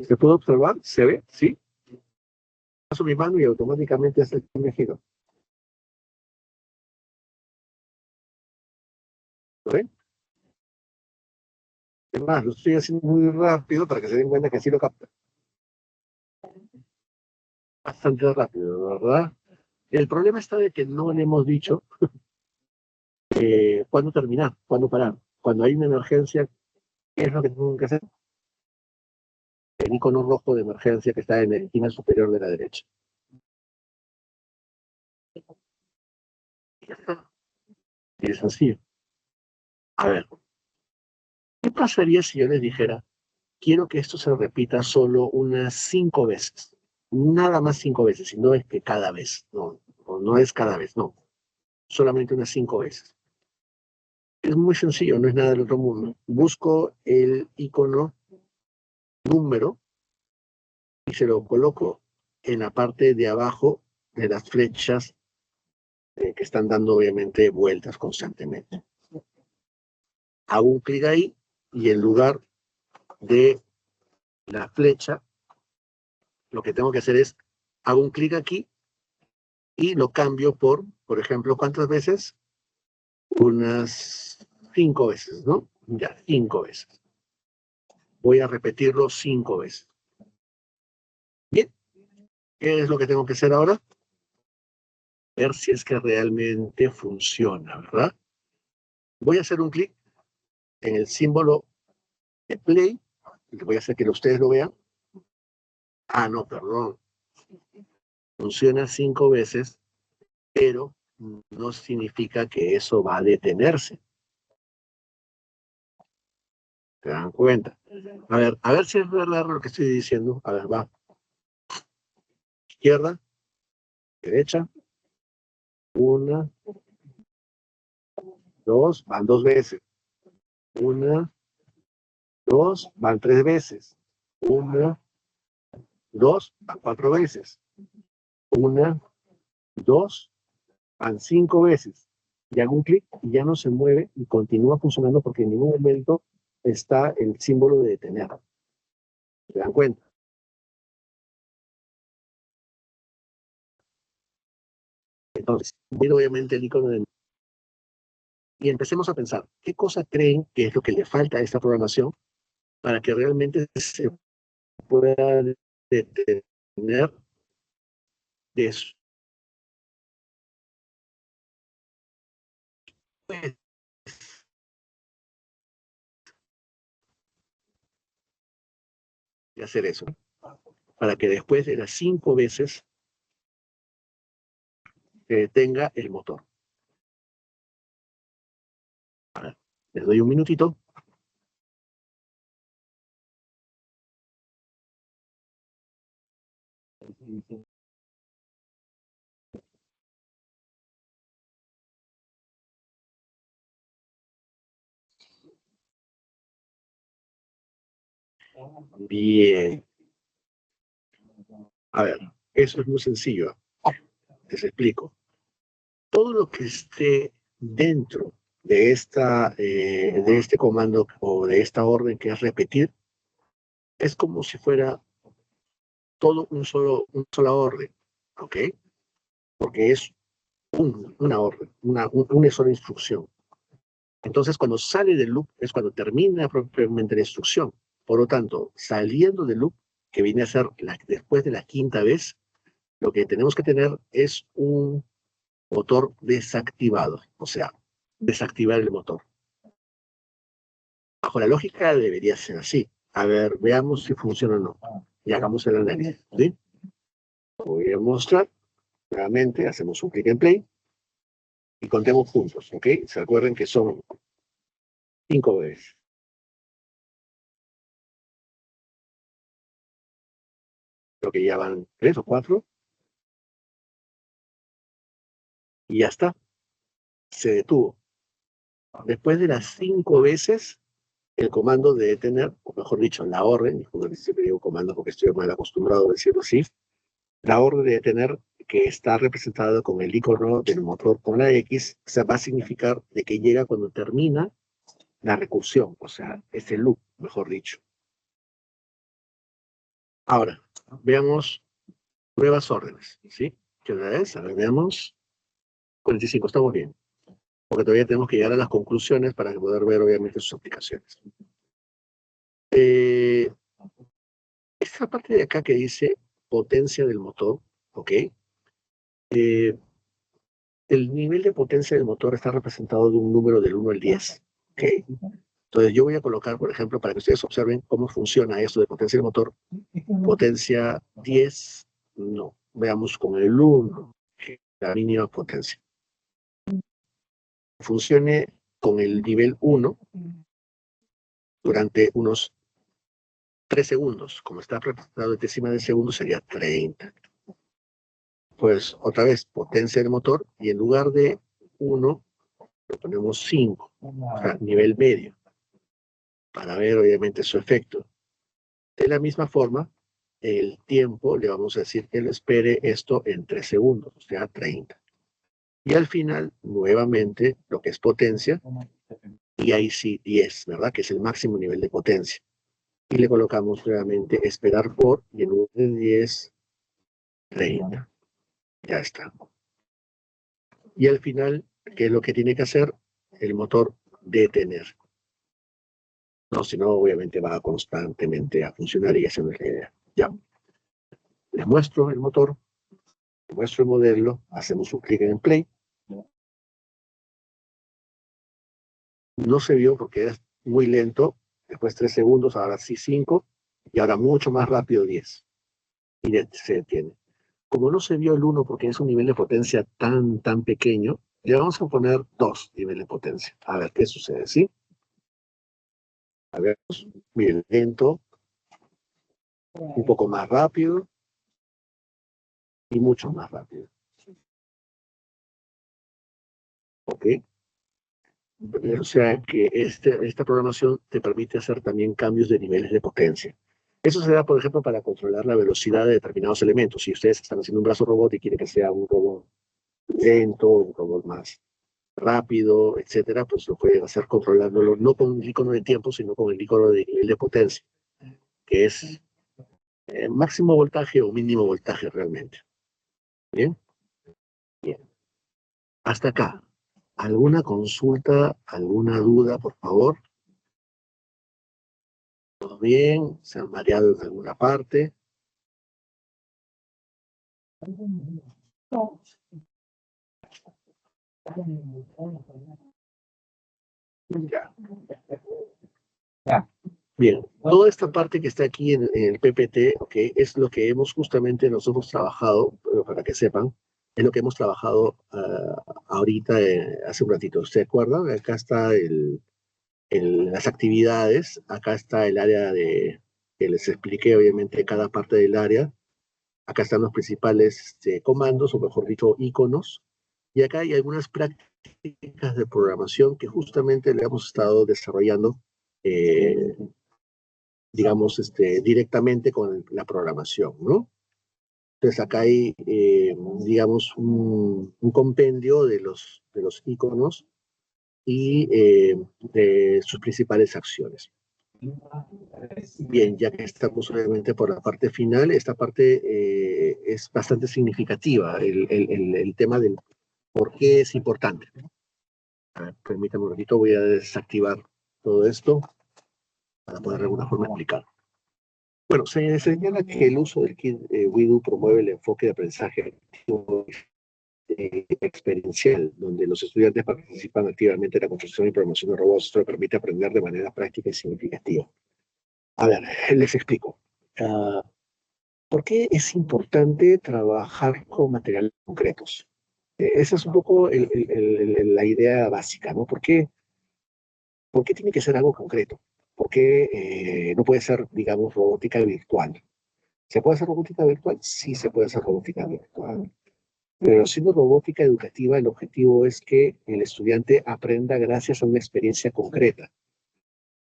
Speaker 1: ¿Se puede observar? ¿Se ve? ¿Sí? Paso mi mano y automáticamente hace el cambio de giro. ¿Lo ven? Es más, lo estoy haciendo muy rápido para que se den cuenta que sí lo capta. Bastante rápido, ¿verdad? El problema está de que no le hemos dicho cuándo terminar, cuándo parar. Cuando hay una emergencia, ¿qué es lo que tengo que hacer? El icono rojo de emergencia que está en la esquina superior de la derecha. Y es sencillo. A ver, ¿qué pasaría si yo les dijera, quiero que esto se repita solo unas 5 veces? Nada más 5 veces, y no es que cada vez, no, no es cada vez, no, solamente unas 5 veces. Es muy sencillo, no es nada del otro mundo. Busco el icono número y se lo coloco en la parte de abajo de las flechas que están dando obviamente vueltas constantemente. Hago un clic ahí y en lugar de la flecha, lo que tengo que hacer es, hago un clic aquí y lo cambio por ejemplo, ¿cuántas veces? Unas 5 veces, ¿no? Ya, 5 veces. Voy a repetirlo 5 veces. Bien, ¿qué es lo que tengo que hacer ahora? Ver si es que realmente funciona, ¿verdad? Voy a hacer un clic en el símbolo de play, que voy a hacer que ustedes lo vean. Ah, no, perdón. Funciona 5 veces, pero no significa que eso va a detenerse. ¿Se dan cuenta? A ver si es verdad lo que estoy diciendo. A ver, va. Izquierda, derecha. Una, dos, van 2 veces. Una, dos, van 3 veces. Una, dos, van 4 veces. Una, dos, van 5 veces. Y hago un clic y ya no se mueve y continúa funcionando porque en ningún momento está el símbolo de detener. ¿Se dan cuenta? Entonces, viene obviamente el icono de... Y empecemos a pensar, ¿qué cosa creen que es lo que le falta a esta programación para que realmente se pueda detener después de hacer eso? Para que después de las 5 veces se detenga el motor. Ahora, les doy un minutito. Bien. A ver, eso es muy sencillo. Les explico. Todo lo que esté dentro de este comando o de esta orden que es repetir, es como si fuera todo una sola orden, ¿ok? Porque es una orden, una sola instrucción. Entonces, cuando sale del loop es cuando termina propiamente la instrucción. Por lo tanto, saliendo del loop, que viene a ser después de la quinta vez, lo que tenemos que tener es un motor desactivado, o sea, desactivar el motor. Bajo la lógica debería ser así. A ver, veamos si funciona o no. Y hagamos el análisis, ¿sí? Voy a mostrar, nuevamente, hacemos un clic en play y contemos juntos, ¿ok? Se acuerden que son 5 veces. Creo que ya van 3 o 4 y ya está. Se detuvo. Después de las 5 veces, el comando de detener, o mejor dicho, la orden, siempre digo comando porque estoy mal acostumbrado a decirlo así, la orden de detener que está representada con el icono del motor con la X, o sea, va a significar de que llega cuando termina la recursión, o sea, ese loop, mejor dicho. Ahora, veamos nuevas órdenes, ¿sí? ¿Qué hora es? A ver, veamos. 45, estamos bien. Porque todavía tenemos que llegar a las conclusiones para poder ver, obviamente, sus aplicaciones. Esta parte de acá que dice potencia del motor, ¿ok? El nivel de potencia del motor está representado de un número del 1 al 10, ¿ok? Entonces yo voy a colocar, por ejemplo, para que ustedes observen cómo funciona esto de potencia del motor. Potencia 10, no. Veamos con el 1, la mínima potencia. Funcione con el nivel 1 durante unos 3 segundos. Como está representado en décimas de segundo, sería 30. Pues otra vez, potencia del motor, y en lugar de 1, le ponemos 5, o sea, nivel medio, para ver obviamente su efecto. De la misma forma, el tiempo, le vamos a decir que lo espere esto en 3 segundos, o sea, 30. Y al final, nuevamente, lo que es potencia, y ahí sí 10, ¿verdad? Que es el máximo nivel de potencia. Y le colocamos nuevamente esperar por, y en lugar de 10, 30. Ya está. Y al final, ¿qué es lo que tiene que hacer? El motor detener. No, si no, obviamente va constantemente a funcionar y esa no es la idea. Ya. Les muestro el motor, les muestro el modelo, hacemos un clic en play. No se vio porque es muy lento, después 3 segundos, ahora sí 5, y ahora mucho más rápido 10. Y se detiene. Como no se vio el 1 porque es un nivel de potencia tan pequeño, le vamos a poner 2 niveles de potencia. A ver qué sucede, ¿sí? A ver, bien lento, un poco más rápido y mucho más rápido. ¿Ok? O sea que esta programación te permite hacer también cambios de niveles de potencia. Eso se da, por ejemplo, para controlar la velocidad de determinados elementos. Si ustedes están haciendo un brazo robot y quieren que sea un robot lento, un robot más rápido, etcétera, pues lo pueden hacer controlándolo no con el icono de tiempo, sino con el icono de nivel de potencia, que es máximo voltaje o mínimo voltaje realmente. ¿Bien? Bien. Hasta acá. ¿Alguna consulta, alguna duda, por favor? ¿Todo bien? ¿Se han mareado en alguna parte? Ya. Bien, toda esta parte que está aquí en el PPT, okay, es lo que hemos justamente nosotros trabajado, para que sepan, es lo que hemos trabajado ahorita, hace un ratito. ¿Se acuerdan? Acá está las actividades, acá está el área que les expliqué, obviamente, cada parte del área. Acá están los principales comandos, o mejor dicho, iconos. Y acá hay algunas prácticas de programación que justamente le hemos estado desarrollando, eh, digamos, directamente con la programación, ¿no? Entonces acá hay, digamos, un compendio de los iconos y de sus principales acciones. Bien, ya que estamos obviamente por la parte final, esta parte es bastante significativa, el tema del por qué es importante. A ver, permítame un ratito, voy a desactivar todo esto para poder de alguna forma explicar. Bueno, se señala que el uso del kit WIDU promueve el enfoque de aprendizaje activo, experiencial, donde los estudiantes participan activamente en la construcción y programación de robots. Esto le permite aprender de manera práctica y significativa. A ver, les explico. Uh, ¿Por qué es importante trabajar con materiales concretos? Esa es un poco la idea básica, ¿no? ¿Por qué tiene que ser algo concreto? ¿Por qué no puede ser, digamos, robótica virtual? ¿Se puede hacer robótica virtual? Sí, se puede hacer robótica virtual. Pero siendo robótica educativa, el objetivo es que el estudiante aprenda gracias a una experiencia concreta.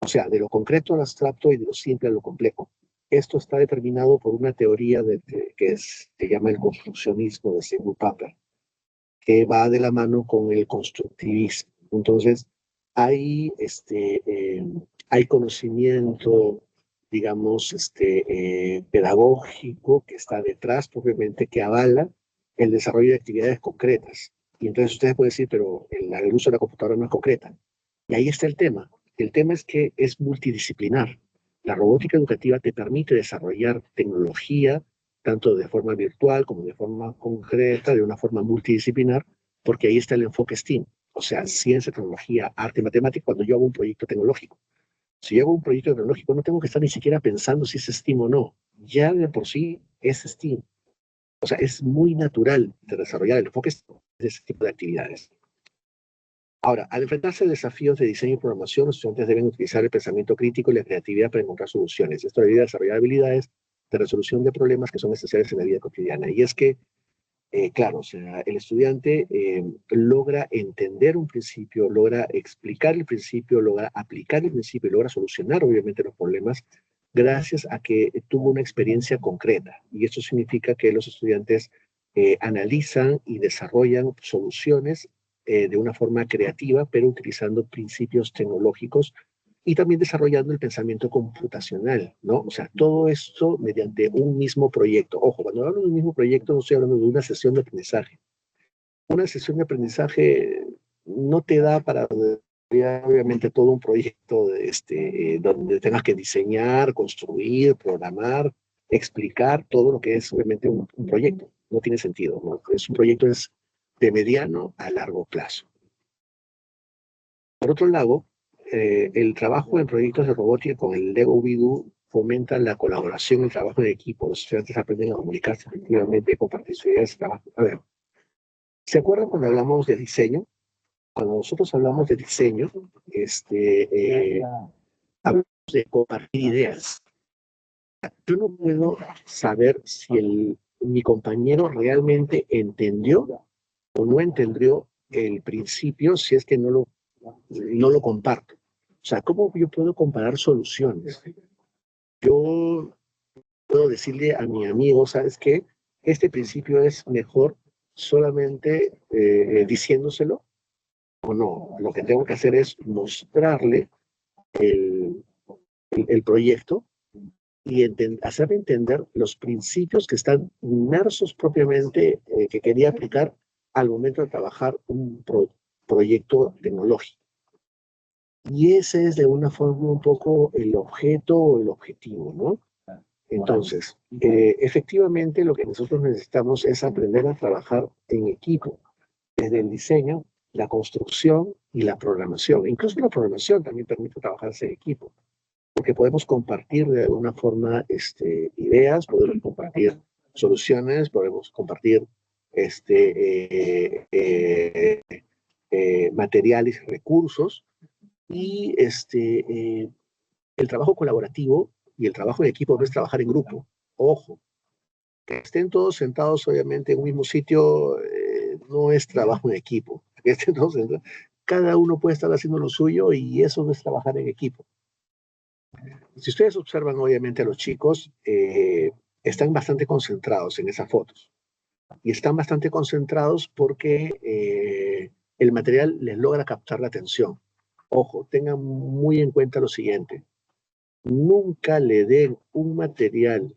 Speaker 1: O sea, de lo concreto al abstracto y de lo simple a lo complejo. Esto está determinado por una teoría se llama el construccionismo de Sigmund Papert, que va de la mano con el constructivismo. Entonces, hay, hay conocimiento, digamos, pedagógico que está detrás, propiamente, que avala el desarrollo de actividades concretas. Y entonces ustedes pueden decir, pero el uso de la computadora no es concreta. Y ahí está el tema. El tema es que es multidisciplinar. La robótica educativa te permite desarrollar tecnología tanto de forma virtual como de forma concreta, de una forma multidisciplinar, porque ahí está el enfoque STEAM, o sea, ciencia, tecnología, arte, matemática, cuando yo hago un proyecto tecnológico. Si yo hago un proyecto tecnológico, no tengo que estar ni siquiera pensando si es STEAM o no. Ya de por sí es STEAM. O sea, es muy natural de desarrollar el enfoque de ese tipo de actividades. Ahora, al enfrentarse a desafíos de diseño y programación, los estudiantes deben utilizar el pensamiento crítico y la creatividad para encontrar soluciones. Esto ayuda a desarrollar habilidades de resolución de problemas que son necesarias en la vida cotidiana. Y es que, claro, o sea, el estudiante logra entender un principio, logra explicar el principio, logra aplicar el principio y logra solucionar, obviamente, los problemas gracias a que tuvo una experiencia concreta. Y esto significa que los estudiantes analizan y desarrollan soluciones de una forma creativa, pero utilizando principios tecnológicos y también desarrollando el pensamiento computacional, ¿no? O sea, todo esto mediante un mismo proyecto. Ojo, cuando hablo de un mismo proyecto no estoy hablando de una sesión de aprendizaje. Una sesión de aprendizaje no te da para obviamente todo un proyecto donde tengas que diseñar, construir, programar, explicar todo lo que es obviamente un proyecto. No tiene sentido, ¿no? Es un proyecto es de mediano a largo plazo. Por otro lado, el trabajo en proyectos de robótica con el Lego WeDo fomenta la colaboración y el trabajo en equipo. Los estudiantes aprenden a comunicarse efectivamente, compartir sus ideas. A ver, ¿se acuerdan cuando hablamos de diseño? Cuando nosotros hablamos de diseño, hablamos de compartir ideas. Yo no puedo saber si mi compañero realmente entendió o no entendió el principio si es que no lo comparto. O sea, ¿cómo yo puedo comparar soluciones? Yo puedo decirle a mi amigo, ¿sabes qué? Este principio es mejor solamente diciéndoselo o no. Lo que tengo que hacer es mostrarle el, el proyecto y hacerle entender los principios que están inmersos propiamente, que quería aplicar al momento de trabajar un proyecto tecnológico. Y ese es de una forma un poco el objeto o el objetivo, ¿no? Entonces, efectivamente lo que nosotros necesitamos es aprender a trabajar en equipo, desde el diseño, la construcción y la programación. Incluso la programación también permite trabajarse en equipo, porque podemos compartir de alguna forma ideas, podemos compartir soluciones, podemos compartir materiales y recursos, y el trabajo colaborativo y el trabajo en equipo no es trabajar en grupo. Ojo, que estén todos sentados obviamente en un mismo sitio no es trabajo en equipo. Que estén todos sentados, cada uno puede estar haciendo lo suyo y eso no es trabajar en equipo. Si ustedes observan obviamente a los chicos, están bastante concentrados en esas fotos. Y están bastante concentrados porque el material les logra captar la atención. Ojo, tengan muy en cuenta lo siguiente. nunca le den un material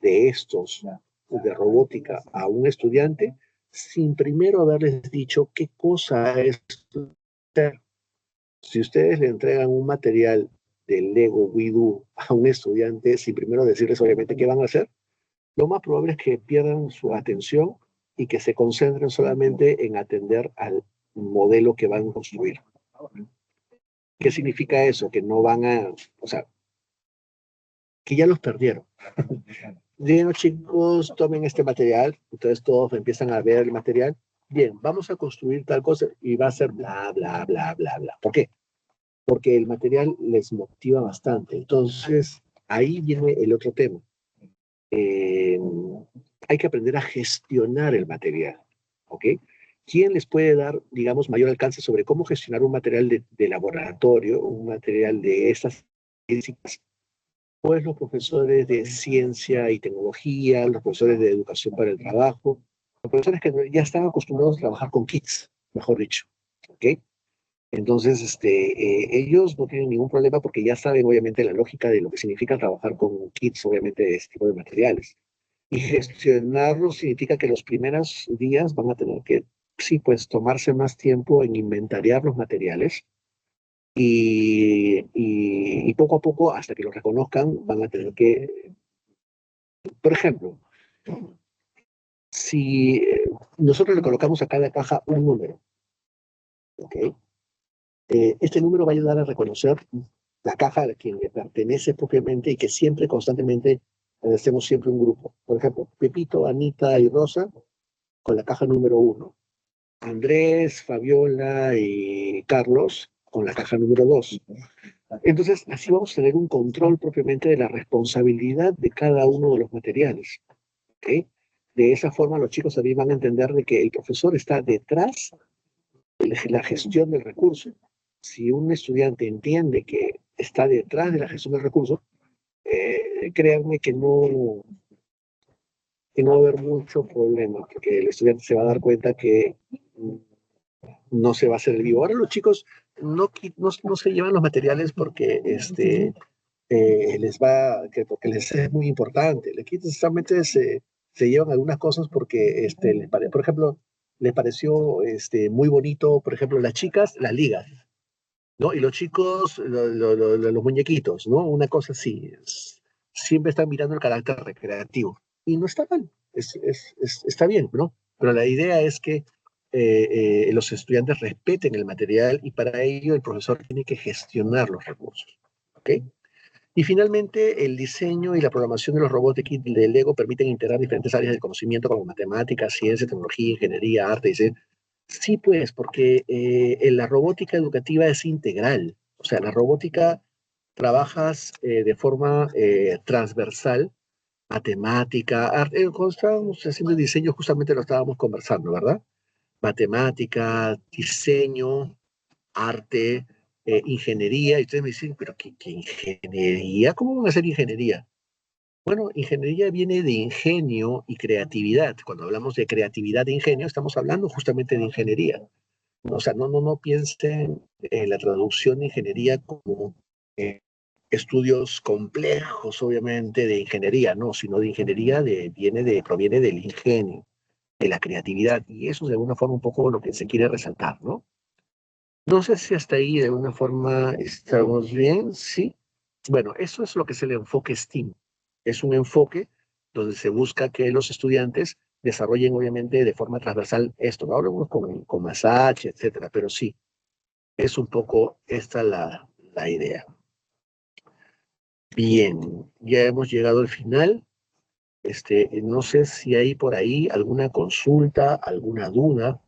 Speaker 1: de estos, de robótica, a un estudiante sin primero haberles dicho qué cosa es hacer. Si ustedes le entregan un material del Lego WeDo a un estudiante sin primero decirles obviamente qué van a hacer, lo más probable es que pierdan su atención y que se concentren solamente en atender al modelo que van a construir. ¿Qué significa eso? Que no van a, o sea, que ya los perdieron. Bien, chicos, tomen este material. Entonces todos empiezan a ver el material. Bien, vamos a construir tal cosa y va a ser bla, bla, bla, bla, bla. ¿Por qué? Porque el material les motiva bastante. Entonces, ahí viene el otro tema. Eh, Hay que aprender a gestionar el material. ¿Ok? ¿Quién les puede dar, digamos, mayor alcance sobre cómo gestionar un material de laboratorio, un material de estas físicas? Pues los profesores de ciencia y tecnología, los profesores de educación para el trabajo, los profesores que ya están acostumbrados a trabajar con kits, mejor dicho, ¿ok? Entonces, ellos no tienen ningún problema porque ya saben, obviamente, la lógica de lo que significa trabajar con kits, obviamente, de este tipo de materiales. Y gestionarlo significa que los primeros días van a tener que, sí, pues, tomarse más tiempo en inventariar los materiales y poco a poco, hasta que los reconozcan, van a tener que, por ejemplo, si nosotros le colocamos a cada caja un número, ¿ok? Este número va a ayudar a reconocer la caja a quien le pertenece propiamente y que siempre, constantemente, hacemos siempre un grupo. Por ejemplo, Pepito, Anita y Rosa con la caja número uno. Andrés, Fabiola y Carlos con la caja número dos. Entonces, así vamos a tener un control propiamente de la responsabilidad de cada uno de los materiales. ¿Ok? De esa forma, los chicos también van a entender de que el profesor está detrás de la gestión del recurso. Si un estudiante entiende que está detrás de la gestión del recurso, créanme que no va a haber mucho problema, porque el estudiante se va a dar cuenta que no se va a hacer el vivo. Ahora los chicos no se llevan los materiales porque les va, porque les es muy importante. Les solamente se llevan algunas cosas porque, por ejemplo, les pareció muy bonito, por ejemplo, las chicas, las ligas, ¿no? Y los chicos, los muñequitos, ¿no? Una cosa así. Siempre están mirando el carácter recreativo. Y no está mal, está bien, ¿no? Pero la idea es que los estudiantes respeten el material y para ello el profesor tiene que gestionar los recursos. ¿Ok? Y finalmente, el diseño y la programación de los robots de kit de Lego permiten integrar diferentes áreas del conocimiento como matemáticas, ciencia, tecnología, ingeniería, arte, diseño. Sí, pues, porque la robótica educativa es integral. O sea, la robótica trabajas de forma transversal, matemática, arte. Cuando estábamos haciendo el diseño, justamente lo estábamos conversando, ¿verdad? Matemática, diseño, arte, ingeniería. Y ustedes me dicen, ¿pero qué ingeniería? ¿Cómo van a hacer ingeniería? Bueno, ingeniería viene de ingenio y creatividad. Cuando hablamos de creatividad e ingenio, estamos hablando justamente de ingeniería. O sea, no piensen en la traducción de ingeniería como eh, estudios complejos, obviamente, de ingeniería, no, sino de ingeniería proviene del ingenio, de la creatividad, y eso es de alguna forma un poco lo que se quiere resaltar, ¿no? No sé si hasta ahí de alguna forma estamos bien, sí. Bueno, eso es lo que es el enfoque STEAM. Es un enfoque donde se busca que los estudiantes desarrollen obviamente de forma transversal esto, ¿no? Hablamos con Masach, etcétera, pero sí, es un poco esta la idea. Bien, ya hemos llegado al final. No sé si hay por ahí alguna consulta, alguna duda,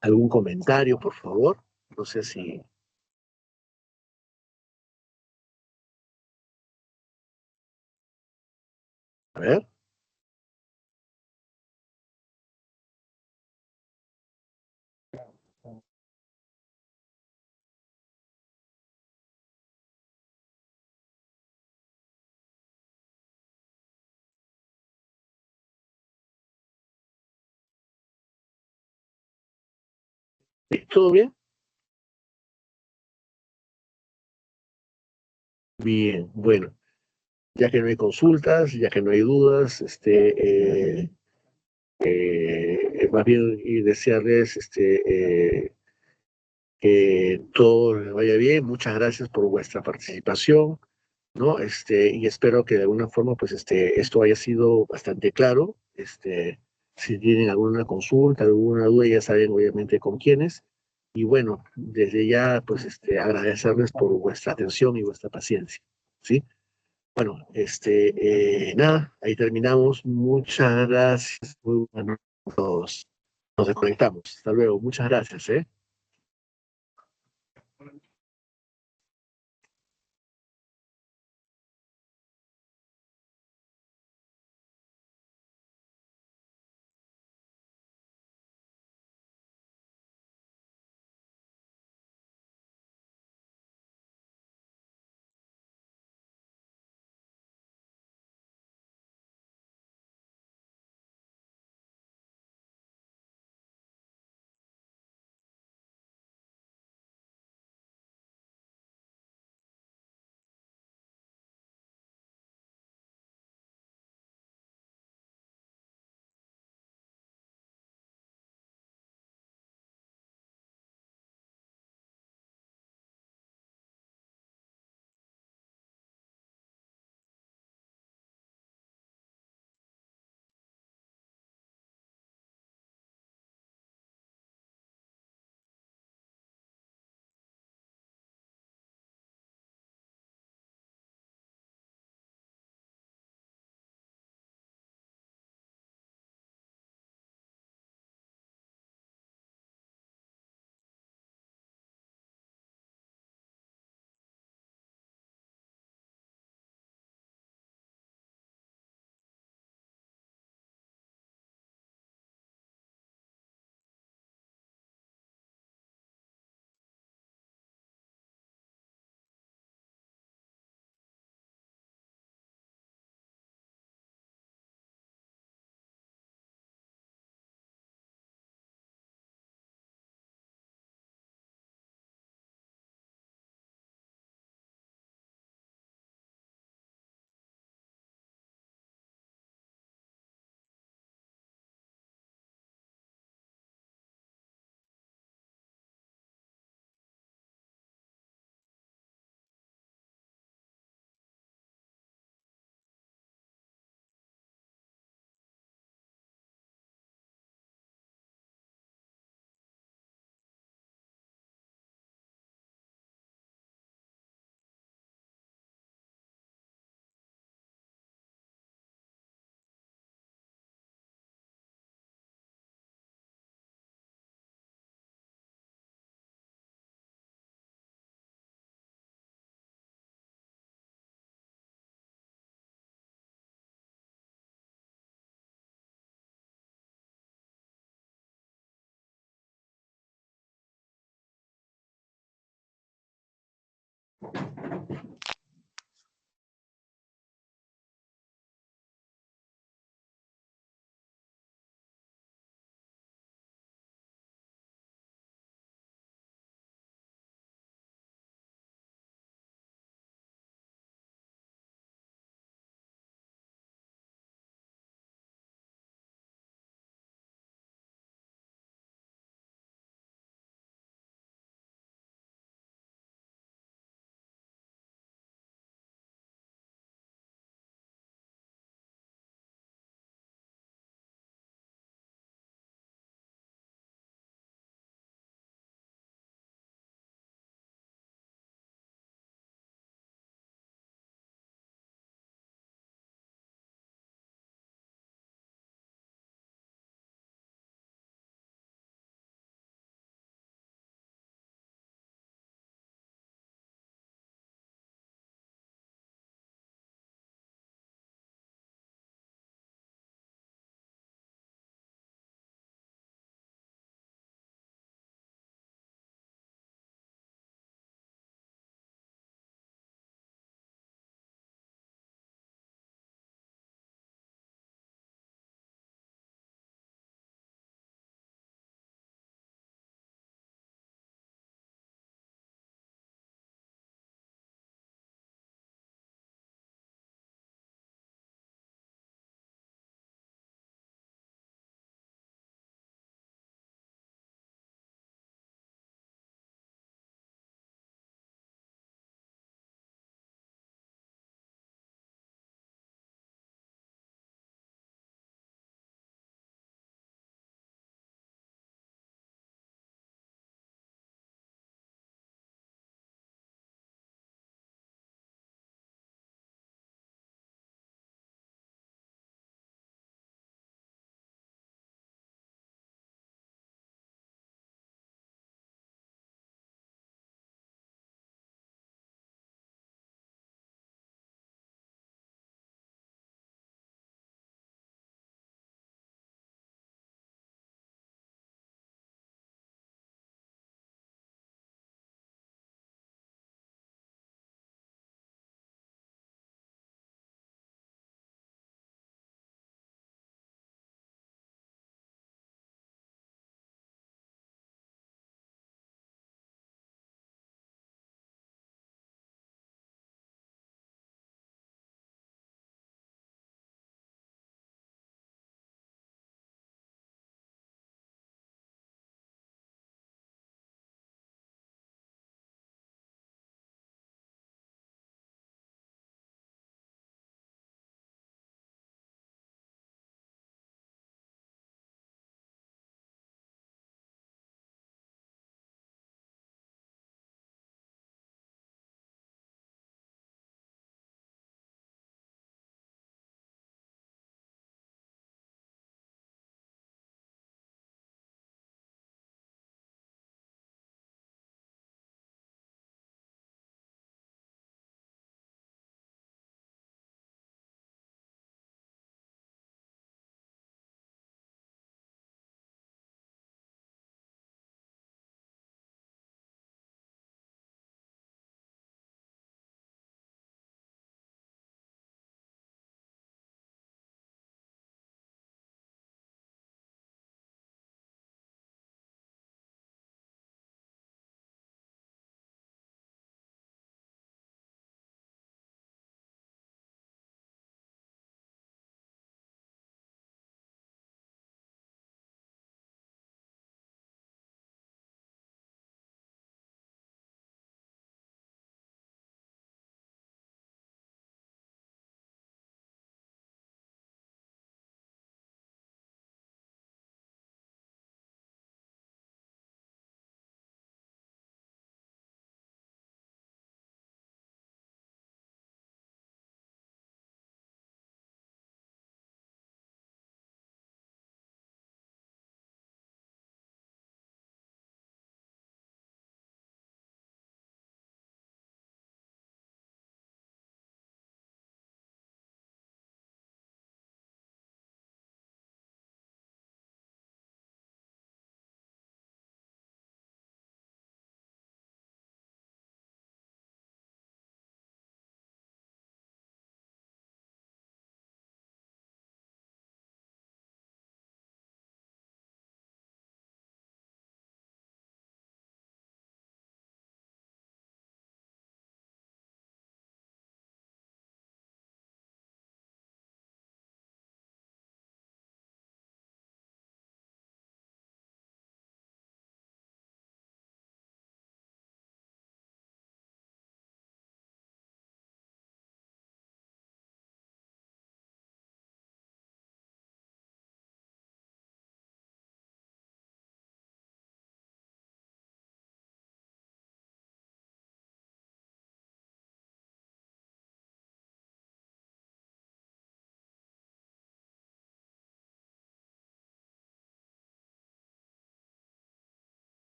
Speaker 1: algún comentario, por favor. No sé si, a ver. ¿Sí? ¿Todo bien? Bien, bueno, ya que no hay consultas, ya que no hay dudas, más bien y desearles que todo les vaya bien. Muchas gracias por vuestra participación, ¿no? Y espero que de alguna forma, pues, esto haya sido bastante claro. Si tienen alguna consulta, alguna duda, ya saben obviamente con quiénes. Y bueno, desde ya, pues, agradecerles por vuestra atención y vuestra paciencia, ¿sí? Bueno, nada, ahí terminamos. Muchas gracias. Muy buenas a todos. Nos desconectamos. Hasta luego. Muchas gracias, ¿eh?